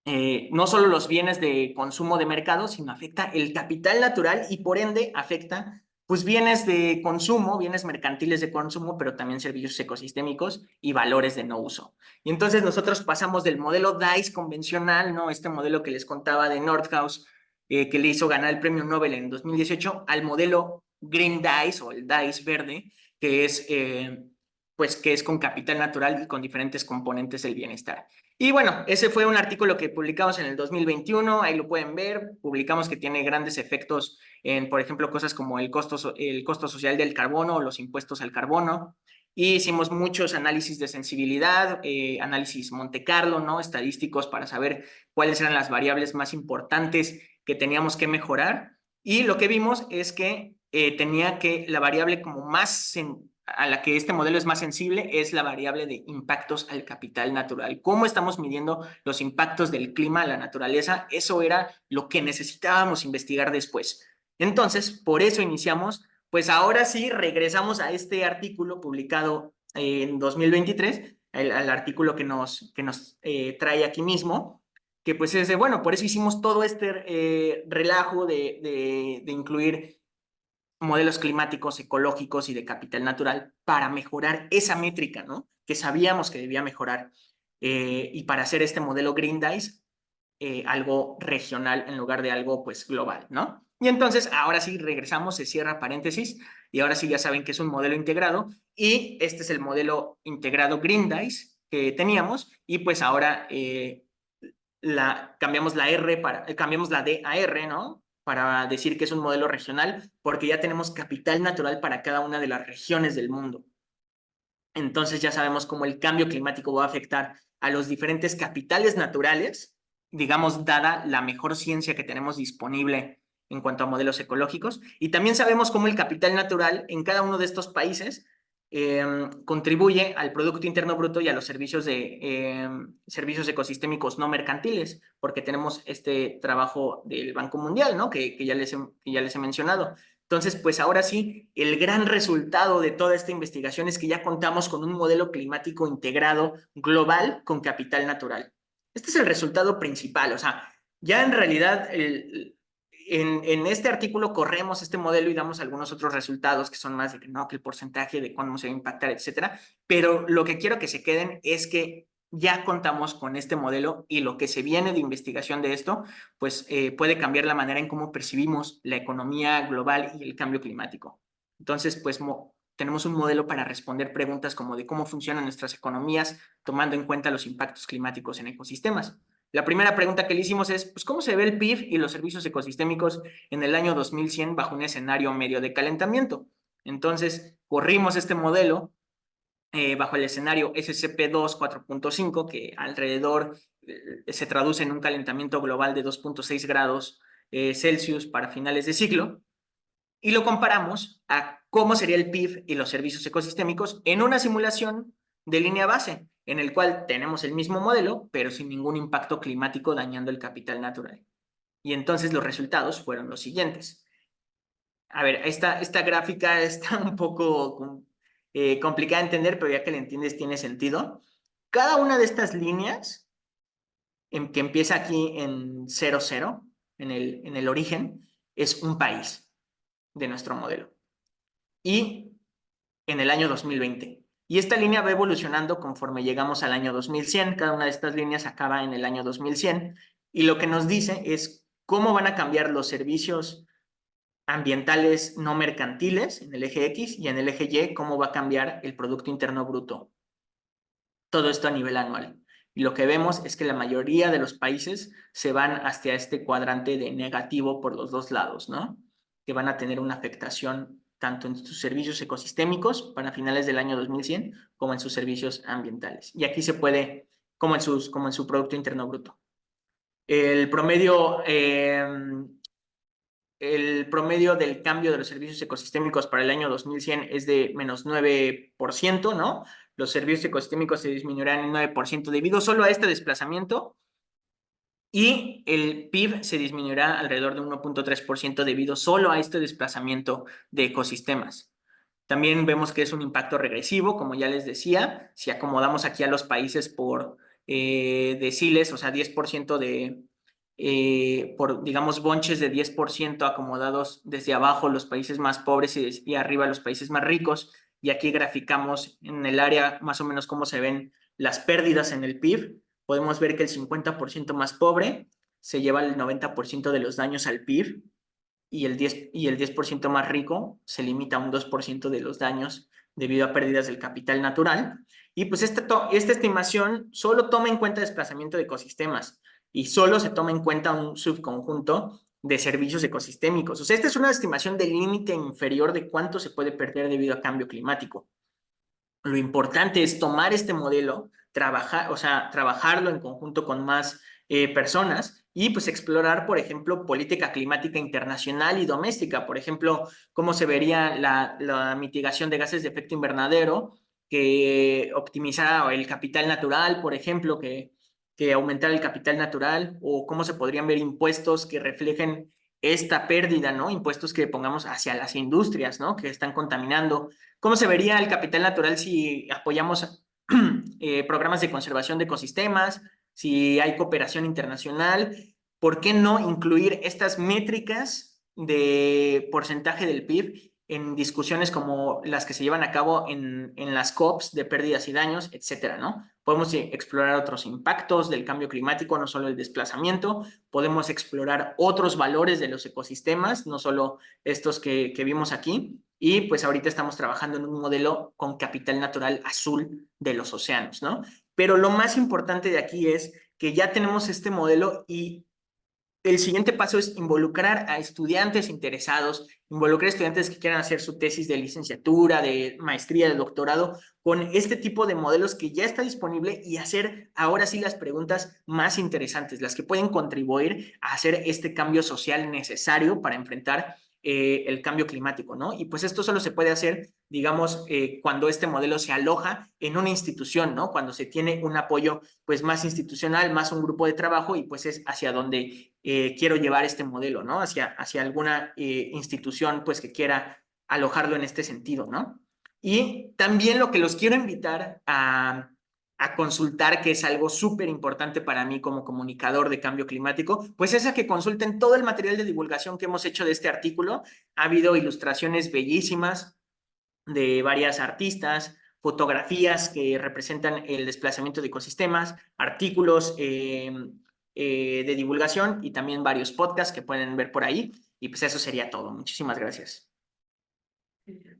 no solo los bienes de consumo de mercado, sino afecta el capital natural y por ende afecta pues bienes de consumo, bienes mercantiles de consumo, pero también servicios ecosistémicos y valores de no uso. Y entonces nosotros pasamos del modelo DICE convencional, ¿no? Este modelo que les contaba de Nordhaus, que le hizo ganar el premio Nobel en 2018, al modelo Green DICE o el DICE verde, que es, pues, que es con capital natural y con diferentes componentes del bienestar. Y bueno, ese fue un artículo que publicamos en el 2021, ahí lo pueden ver, publicamos que tiene grandes efectos en, por ejemplo, cosas como el costo social del carbono o los impuestos al carbono. Y hicimos muchos análisis de sensibilidad, análisis Monte Carlo, ¿no? Estadísticos para saber cuáles eran las variables más importantes que teníamos que mejorar. Y lo que vimos es que tenía que la variable como más a la que este modelo es más sensible es la variable de impactos al capital natural. ¿Cómo estamos midiendo los impactos del clima a la naturaleza? Eso era lo que necesitábamos investigar después. Entonces, por eso iniciamos, pues ahora sí regresamos a este artículo publicado en 2023, al artículo que nos trae aquí mismo, que pues es de, bueno, por eso hicimos todo este relajo de incluir modelos climáticos, ecológicos y de capital natural para mejorar esa métrica, ¿no? Que sabíamos que debía mejorar. Y para hacer este modelo Green Dice, algo regional en lugar de algo, pues, global, ¿no? Y entonces, ahora sí, regresamos, se cierra paréntesis, y ahora sí ya saben que es un modelo integrado, y este es el modelo integrado Green Dice que teníamos, y pues ahora cambiamos cambiamos la D a R, ¿no? Para decir que es un modelo regional, porque ya tenemos capital natural para cada una de las regiones del mundo. Entonces ya sabemos cómo el cambio climático va a afectar a los diferentes capitales naturales, digamos, dada la mejor ciencia que tenemos disponible en cuanto a modelos ecológicos, y también sabemos cómo el capital natural en cada uno de estos países contribuye al Producto Interno Bruto y a los servicios ecosistémicos no mercantiles, porque tenemos este trabajo del Banco Mundial, ¿no? Que ya les he mencionado. Entonces, pues ahora sí, el gran resultado de toda esta investigación es que ya contamos con un modelo climático integrado global con capital natural. Este es el resultado principal, o sea, ya en realidad en este artículo corremos este modelo y damos algunos otros resultados que son más de que no, que el porcentaje de cuándo se va a impactar, etcétera. Pero lo que quiero que se queden es que ya contamos con este modelo y lo que se viene de investigación de esto, pues puede cambiar la manera en cómo percibimos la economía global y el cambio climático. Entonces, pues tenemos un modelo para responder preguntas como de cómo funcionan nuestras economías, tomando en cuenta los impactos climáticos en ecosistemas. La primera pregunta que le hicimos es, pues, ¿cómo se ve el PIB y los servicios ecosistémicos en el año 2100 bajo un escenario medio de calentamiento? Entonces, corrimos este modelo bajo el escenario SCP-2 4.5, que alrededor se traduce en un calentamiento global de 2.6 grados Celsius para finales de siglo, y lo comparamos a cómo sería el PIB y los servicios ecosistémicos en una simulación de línea base, en el cual tenemos el mismo modelo, pero sin ningún impacto climático dañando el capital natural. Y entonces los resultados fueron los siguientes. A ver, esta gráfica está un poco complicada de entender, pero ya que la entiendes tiene sentido. Cada una de estas líneas, que empieza aquí en 00, en el origen, es un país de nuestro modelo. Y en el año 2020. Y esta línea va evolucionando conforme llegamos al año 2100. Cada una de estas líneas acaba en el año 2100. Y lo que nos dice es cómo van a cambiar los servicios ambientales no mercantiles en el eje X y en el eje Y cómo va a cambiar el Producto Interno Bruto. Todo esto a nivel anual. Y lo que vemos es que la mayoría de los países se van hacia este cuadrante de negativo por los dos lados, ¿no? Que van a tener una afectación tanto en sus servicios ecosistémicos para finales del año 2100 como en sus servicios ambientales. Y aquí se puede, como en su Producto Interno Bruto. El promedio, el promedio del cambio de los servicios ecosistémicos para el año 2100 es de menos 9%, ¿no? Los servicios ecosistémicos se disminuirán en 9% debido solo a este desplazamiento y el PIB se disminuirá alrededor de 1.3% debido solo a este desplazamiento de ecosistemas. También vemos que es un impacto regresivo, como ya les decía, si acomodamos aquí a los países por deciles, o sea, 10% por, digamos, bonches de 10% acomodados desde abajo los países más pobres y arriba los países más ricos. Y aquí graficamos en el área más o menos cómo se ven las pérdidas en el PIB. Podemos ver que el 50% más pobre se lleva el 90% de los daños al PIB y el 10% más rico se limita a un 2% de los daños debido a pérdidas del capital natural. Y pues esta estimación solo toma en cuenta desplazamiento de ecosistemas y solo se toma en cuenta un subconjunto de servicios ecosistémicos. O sea, esta es una estimación del límite inferior de cuánto se puede perder debido a cambio climático. Lo importante es tomar este modelo, trabajarlo en conjunto con más personas y pues explorar, por ejemplo, política climática internacional y doméstica. Por ejemplo, cómo se vería la mitigación de gases de efecto invernadero, que optimizara el capital natural, por ejemplo, que aumentara el capital natural, o cómo se podrían ver impuestos que reflejen esta pérdida, ¿no? Impuestos que pongamos hacia las industrias, ¿no? Que están contaminando. ¿Cómo se vería el capital natural si apoyamos programas de conservación de ecosistemas, si hay cooperación internacional? ¿Por qué no incluir estas métricas de porcentaje del PIB en discusiones como las que se llevan a cabo en las COPs de pérdidas y daños, etcétera, ¿no? Podemos explorar otros impactos del cambio climático, no solo el desplazamiento, podemos explorar otros valores de los ecosistemas, no solo estos que vimos aquí, y pues ahorita estamos trabajando en un modelo con capital natural azul de los océanos, ¿no? Pero lo más importante de aquí es que ya tenemos este modelo y el siguiente paso es involucrar a estudiantes interesados, involucrar a estudiantes que quieran hacer su tesis de licenciatura, de maestría, de doctorado, con este tipo de modelos que ya está disponible y hacer ahora sí las preguntas más interesantes, las que pueden contribuir a hacer este cambio social necesario para enfrentar el cambio climático, ¿no? Y pues esto solo se puede hacer, digamos, cuando este modelo se aloja en una institución, ¿no? Cuando se tiene un apoyo, pues, más institucional, más un grupo de trabajo, y pues es hacia donde quiero llevar este modelo, ¿no? Hacia alguna institución, pues, que quiera alojarlo en este sentido, ¿no? Y también lo que los quiero invitar a consultar, que es algo súper importante para mí como comunicador de cambio climático, pues es a que consulten todo el material de divulgación que hemos hecho de este artículo. Ha habido ilustraciones bellísimas de varias artistas, fotografías que representan el desplazamiento de ecosistemas, artículos de divulgación y también varios podcasts que pueden ver por ahí. Y pues eso sería todo. Muchísimas gracias.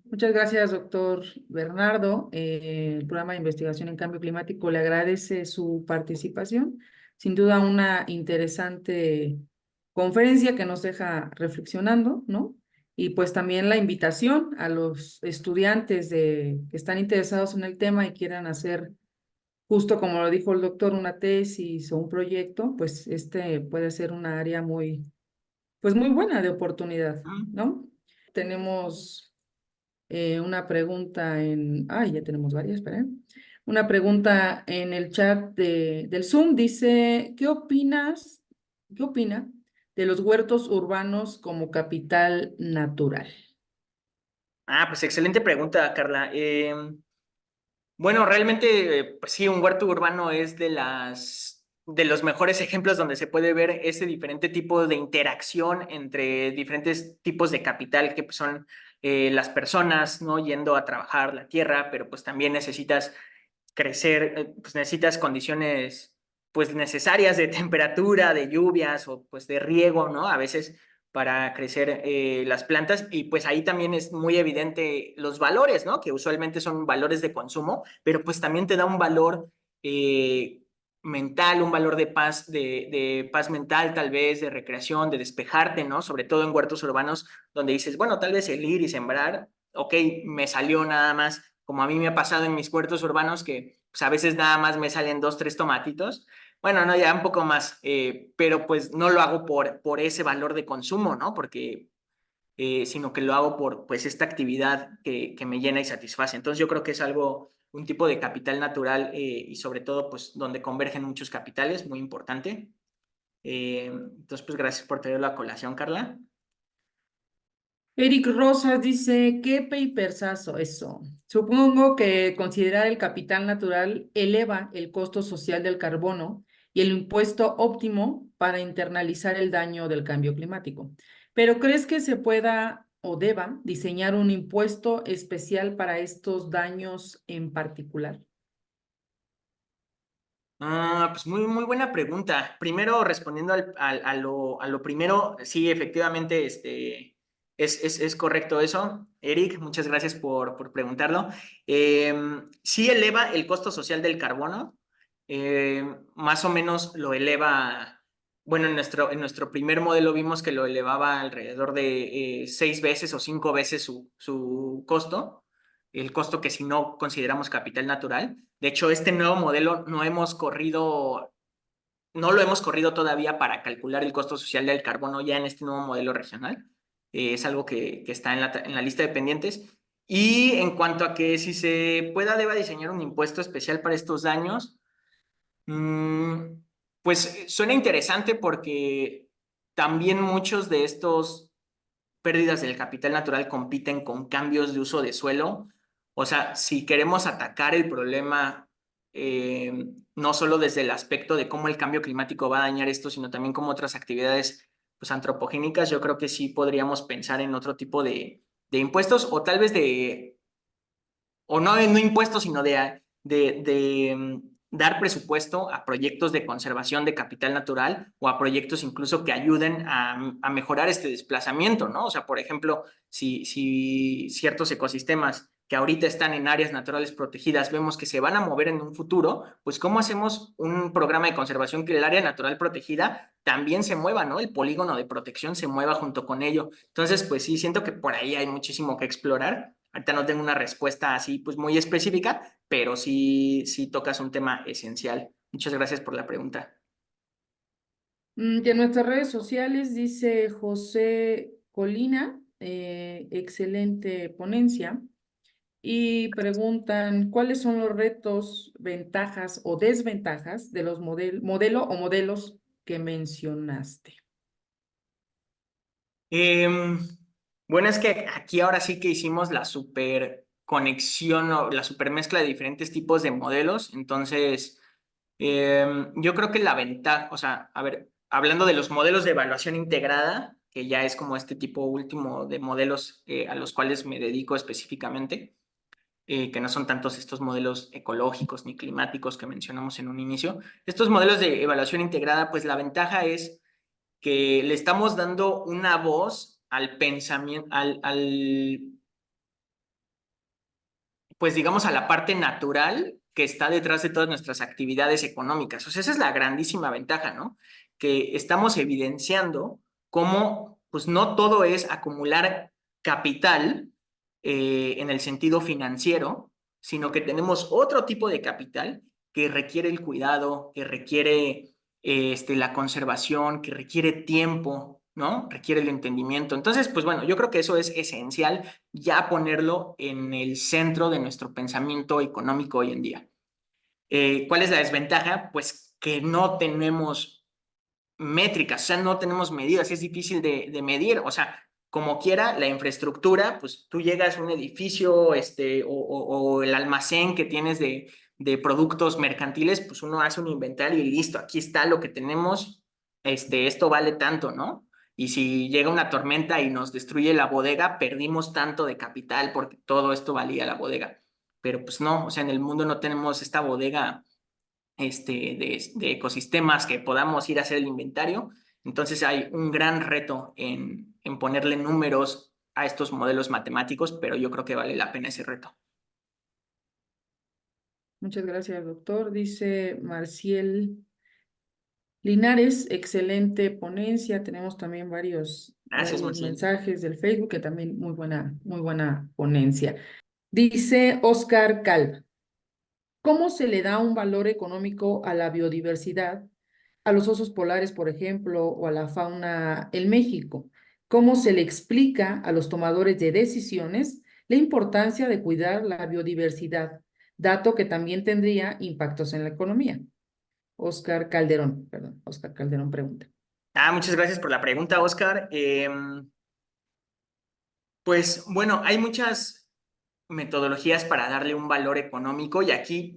Muchas gracias, doctor Bernardo. El programa de investigación en cambio climático le agradece su participación. Sin duda, una interesante conferencia que nos deja reflexionando, ¿no? Y pues también la invitación a los estudiantes que están interesados en el tema y quieran hacer, justo como lo dijo el doctor, una tesis o un proyecto, pues este puede ser una área pues muy buena de oportunidad, ¿no? Tenemos una pregunta ya tenemos varias, espera. Una pregunta en el chat del Zoom dice, qué opina de los huertos urbanos como capital natural? Pues excelente pregunta, Carla. Bueno, realmente, pues sí, un huerto urbano es de los mejores ejemplos donde se puede ver ese diferente tipo de interacción entre diferentes tipos de capital que pues, son las personas, ¿no? Yendo a trabajar la tierra, pero pues también necesitas crecer, pues necesitas condiciones pues necesarias de temperatura, de lluvias o pues de riego, ¿no? A veces para crecer las plantas y pues ahí también es muy evidente los valores, ¿no? Que usualmente son valores de consumo, pero pues también te da un valor mental, un valor de paz mental tal vez, de recreación, de despejarte, ¿no? Sobre todo en huertos urbanos donde dices, bueno, tal vez el ir y sembrar, ok, me salió nada más, como a mí me ha pasado en mis huertos urbanos que pues a veces nada más me salen 2, 3 tomatitos. Bueno, no, ya un poco más, pero pues no lo hago por ese valor de consumo, ¿no? Porque, sino que lo hago por pues esta actividad que me llena y satisface. Entonces yo creo que es algo, un tipo de capital natural y sobre todo pues donde convergen muchos capitales, muy importante. Entonces pues gracias por traerlo a colación, Carla. Eric Rosas dice, qué papersazo eso. Supongo que considerar el capital natural eleva el costo social del carbono y el impuesto óptimo para internalizar el daño del cambio climático. Pero ¿crees que se pueda o deba diseñar un impuesto especial para estos daños en particular? Pues muy buena pregunta. Primero, respondiendo a lo primero, sí, efectivamente, es correcto eso. Eric, muchas gracias por preguntarlo. Sí eleva el costo social del carbono, más o menos lo eleva, bueno, en nuestro primer modelo vimos que lo elevaba alrededor de 6 veces o 5 veces su costo, el costo que si no consideramos capital natural. De hecho, este nuevo modelo no lo hemos corrido todavía para calcular el costo social del carbono ya en este nuevo modelo regional. Es algo que está en la lista de pendientes. Y en cuanto a que si se deba diseñar un impuesto especial para estos daños, mm, pues suena interesante porque también muchos de estos pérdidas del capital natural compiten con cambios de uso de suelo. O sea, si queremos atacar el problema, no solo desde el aspecto de cómo el cambio climático va a dañar esto, sino también como otras actividades pues, antropogénicas, yo creo que sí podríamos pensar en otro tipo de impuestos o tal vez o no impuestos, sino dar presupuesto a proyectos de conservación de capital natural o a proyectos incluso que ayuden a mejorar este desplazamiento, ¿no? O sea, por ejemplo, si ciertos ecosistemas que ahorita están en áreas naturales protegidas vemos que se van a mover en un futuro, pues ¿cómo hacemos un programa de conservación que el área natural protegida también se mueva, ¿no? El polígono de protección se mueva junto con ello. Entonces, pues sí, siento que por ahí hay muchísimo que explorar. Ahorita no tengo una respuesta así, pues muy específica, pero sí tocas un tema esencial. Muchas gracias por la pregunta. Y en nuestras redes sociales dice José Colina, excelente ponencia. Y preguntan cuáles son los retos, ventajas o desventajas de los modelo o modelos que mencionaste. Em, bueno, es que aquí ahora sí que hicimos la super conexión o la super mezcla de diferentes tipos de modelos. Entonces, yo creo que la ventaja, o sea, a ver, hablando de los modelos de evaluación integrada, que ya es como este tipo último de modelos a los cuales me dedico específicamente, que no son tantos estos modelos ecológicos ni climáticos que mencionamos en un inicio. Estos modelos de evaluación integrada, pues la ventaja es que le estamos dando una voz al pensamiento, pues digamos, a la parte natural que está detrás de todas nuestras actividades económicas. O sea, esa es la grandísima ventaja, ¿no? Que estamos evidenciando cómo, pues no todo es acumular capital en el sentido financiero, sino que tenemos otro tipo de capital que requiere el cuidado, que requiere la conservación, que requiere tiempo, ¿no? Requiere el entendimiento. Entonces, pues bueno, yo creo que eso es esencial ya ponerlo en el centro de nuestro pensamiento económico hoy en día. ¿Cuál es la desventaja? Pues que no tenemos métricas, o sea, no tenemos medidas, es difícil de medir, o sea, como quiera, la infraestructura, pues tú llegas a un edificio o el almacén que tienes de productos mercantiles, pues uno hace un inventario y listo, aquí está lo que tenemos, esto vale tanto, ¿no? Y si llega una tormenta y nos destruye la bodega, perdimos tanto de capital porque todo esto valía la bodega. Pero pues no, o sea, en el mundo no tenemos esta bodega de ecosistemas que podamos ir a hacer el inventario. Entonces hay un gran reto en ponerle números a estos modelos matemáticos, pero yo creo que vale la pena ese reto. Muchas gracias, doctor. Dice Marciel Linares, excelente ponencia. Tenemos también Gracias, varios Marcial. mensajes del Facebook, que también muy buena ponencia. Dice Oscar Calva, ¿cómo se le da un valor económico a la biodiversidad, a los osos polares, por ejemplo, o a la fauna en México? ¿Cómo se le explica a los tomadores de decisiones la importancia de cuidar la biodiversidad, dato que también tendría impactos en la economía? Oscar Calderón pregunta. Muchas gracias por la pregunta, Oscar. Pues bueno, hay muchas metodologías para darle un valor económico y aquí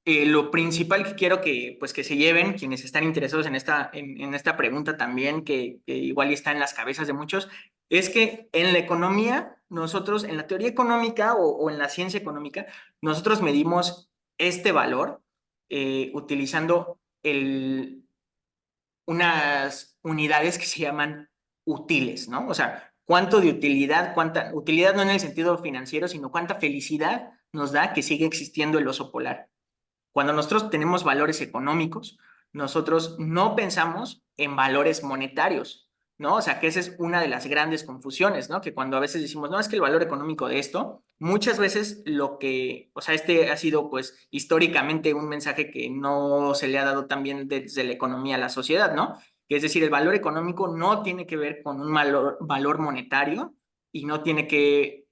lo principal que quiero pues, que se lleven quienes están interesados en esta pregunta también, que igual está en las cabezas de muchos, es que en la economía, nosotros, en la teoría económica o en la ciencia económica, nosotros medimos este valor utilizando unas unidades que se llaman utiles, ¿no? O sea, cuánto de utilidad, cuánta utilidad no en el sentido financiero, sino cuánta felicidad nos da que sigue existiendo el oso polar. Cuando nosotros tenemos valores económicos, nosotros no pensamos en valores monetarios, ¿no? O sea, que esa es una de las grandes confusiones, ¿no? Que cuando a veces decimos, no, es que el valor económico de esto, muchas veces o sea, este ha sido pues históricamente un mensaje que no se le ha dado también desde la economía a la sociedad, ¿no? Que es decir, el valor económico no tiene que ver con un valor monetario y no tiene que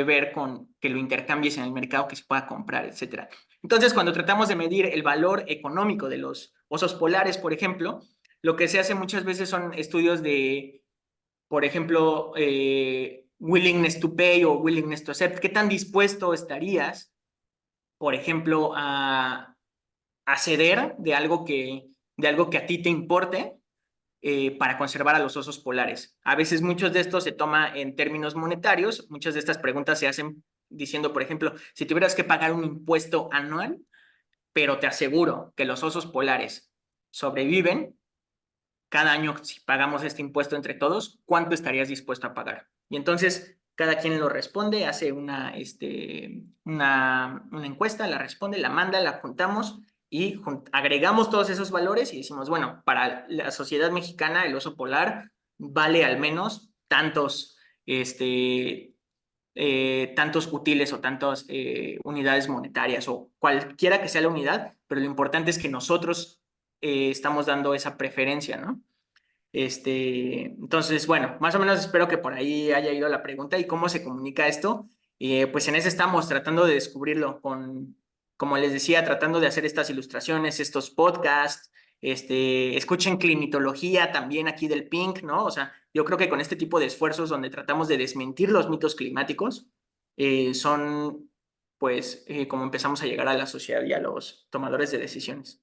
ver con que lo intercambies en el mercado, que se pueda comprar, etcétera. Entonces, cuando tratamos de medir el valor económico de los osos polares, por ejemplo, lo que se hace muchas veces son estudios de, por ejemplo, willingness to pay o willingness to accept. ¿Qué tan dispuesto estarías, por ejemplo, a ceder de algo que a ti te importe para conservar a los osos polares? A veces muchos de estos se toma en términos monetarios, muchas de estas preguntas se hacen diciendo, por ejemplo, si tuvieras que pagar un impuesto anual, pero te aseguro que los osos polares sobreviven, cada año si pagamos este impuesto entre todos, ¿cuánto estarías dispuesto a pagar? Y entonces cada quien lo responde, hace una encuesta, la responde, la manda, la juntamos y agregamos todos esos valores y decimos, bueno, para la sociedad mexicana el oso polar vale al menos tantos útiles o tantas unidades monetarias o cualquiera que sea la unidad, pero lo importante es que nosotros estamos dando esa preferencia, ¿no? Entonces, bueno, más o menos espero que por ahí haya ido la pregunta y cómo se comunica esto. Pues en eso estamos tratando de descubrirlo como les decía, tratando de hacer estas ilustraciones, estos podcasts, escuchen climatología también aquí del Pink, ¿no? O sea, yo creo que con este tipo de esfuerzos donde tratamos de desmentir los mitos climáticos, son, pues, como empezamos a llegar a la sociedad y a los tomadores de decisiones.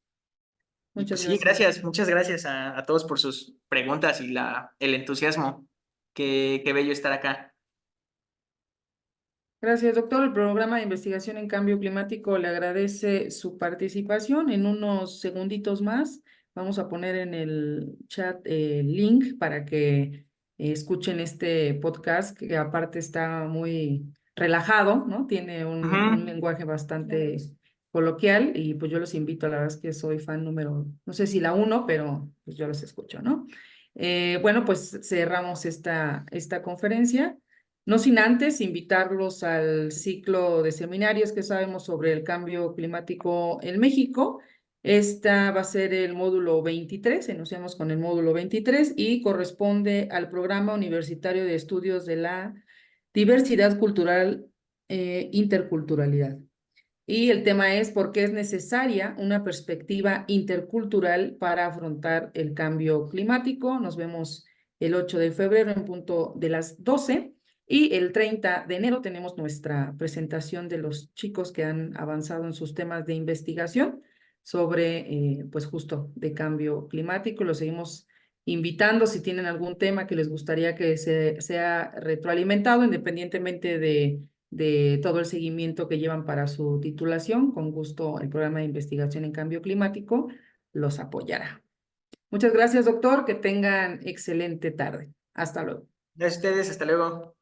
Y Muchas pues sí, gracias. gracias, muchas gracias a todos por sus preguntas y el entusiasmo. Qué bello estar acá. Gracias, doctor. El programa de investigación en cambio climático le agradece su participación. En unos segunditos más vamos a poner en el chat el link para que escuchen este podcast, que aparte está muy relajado, ¿no? Tiene un Ujú. lenguaje bastante coloquial y pues yo los invito, la verdad es que soy fan número, no sé si la uno, pero pues yo los escucho, ¿no? Bueno, pues cerramos esta conferencia. No sin antes invitarlos al ciclo de seminarios que sabemos sobre el cambio climático en México. Esta va a ser el módulo 23, iniciamos con el módulo 23 y corresponde al Programa Universitario de Estudios de la Diversidad Cultural Interculturalidad. Y el tema es por qué es necesaria una perspectiva intercultural para afrontar el cambio climático. Nos vemos el 8 de febrero en punto de las 12 y el 30 de enero tenemos nuestra presentación de los chicos que han avanzado en sus temas de investigación sobre, pues justo, de cambio climático. Los seguimos invitando si tienen algún tema que les gustaría que sea retroalimentado, independientemente de todo el seguimiento que llevan para su titulación. Con gusto, el programa de investigación en cambio climático los apoyará. Muchas gracias, doctor. Que tengan excelente tarde. Hasta luego. Gracias a ustedes, hasta luego.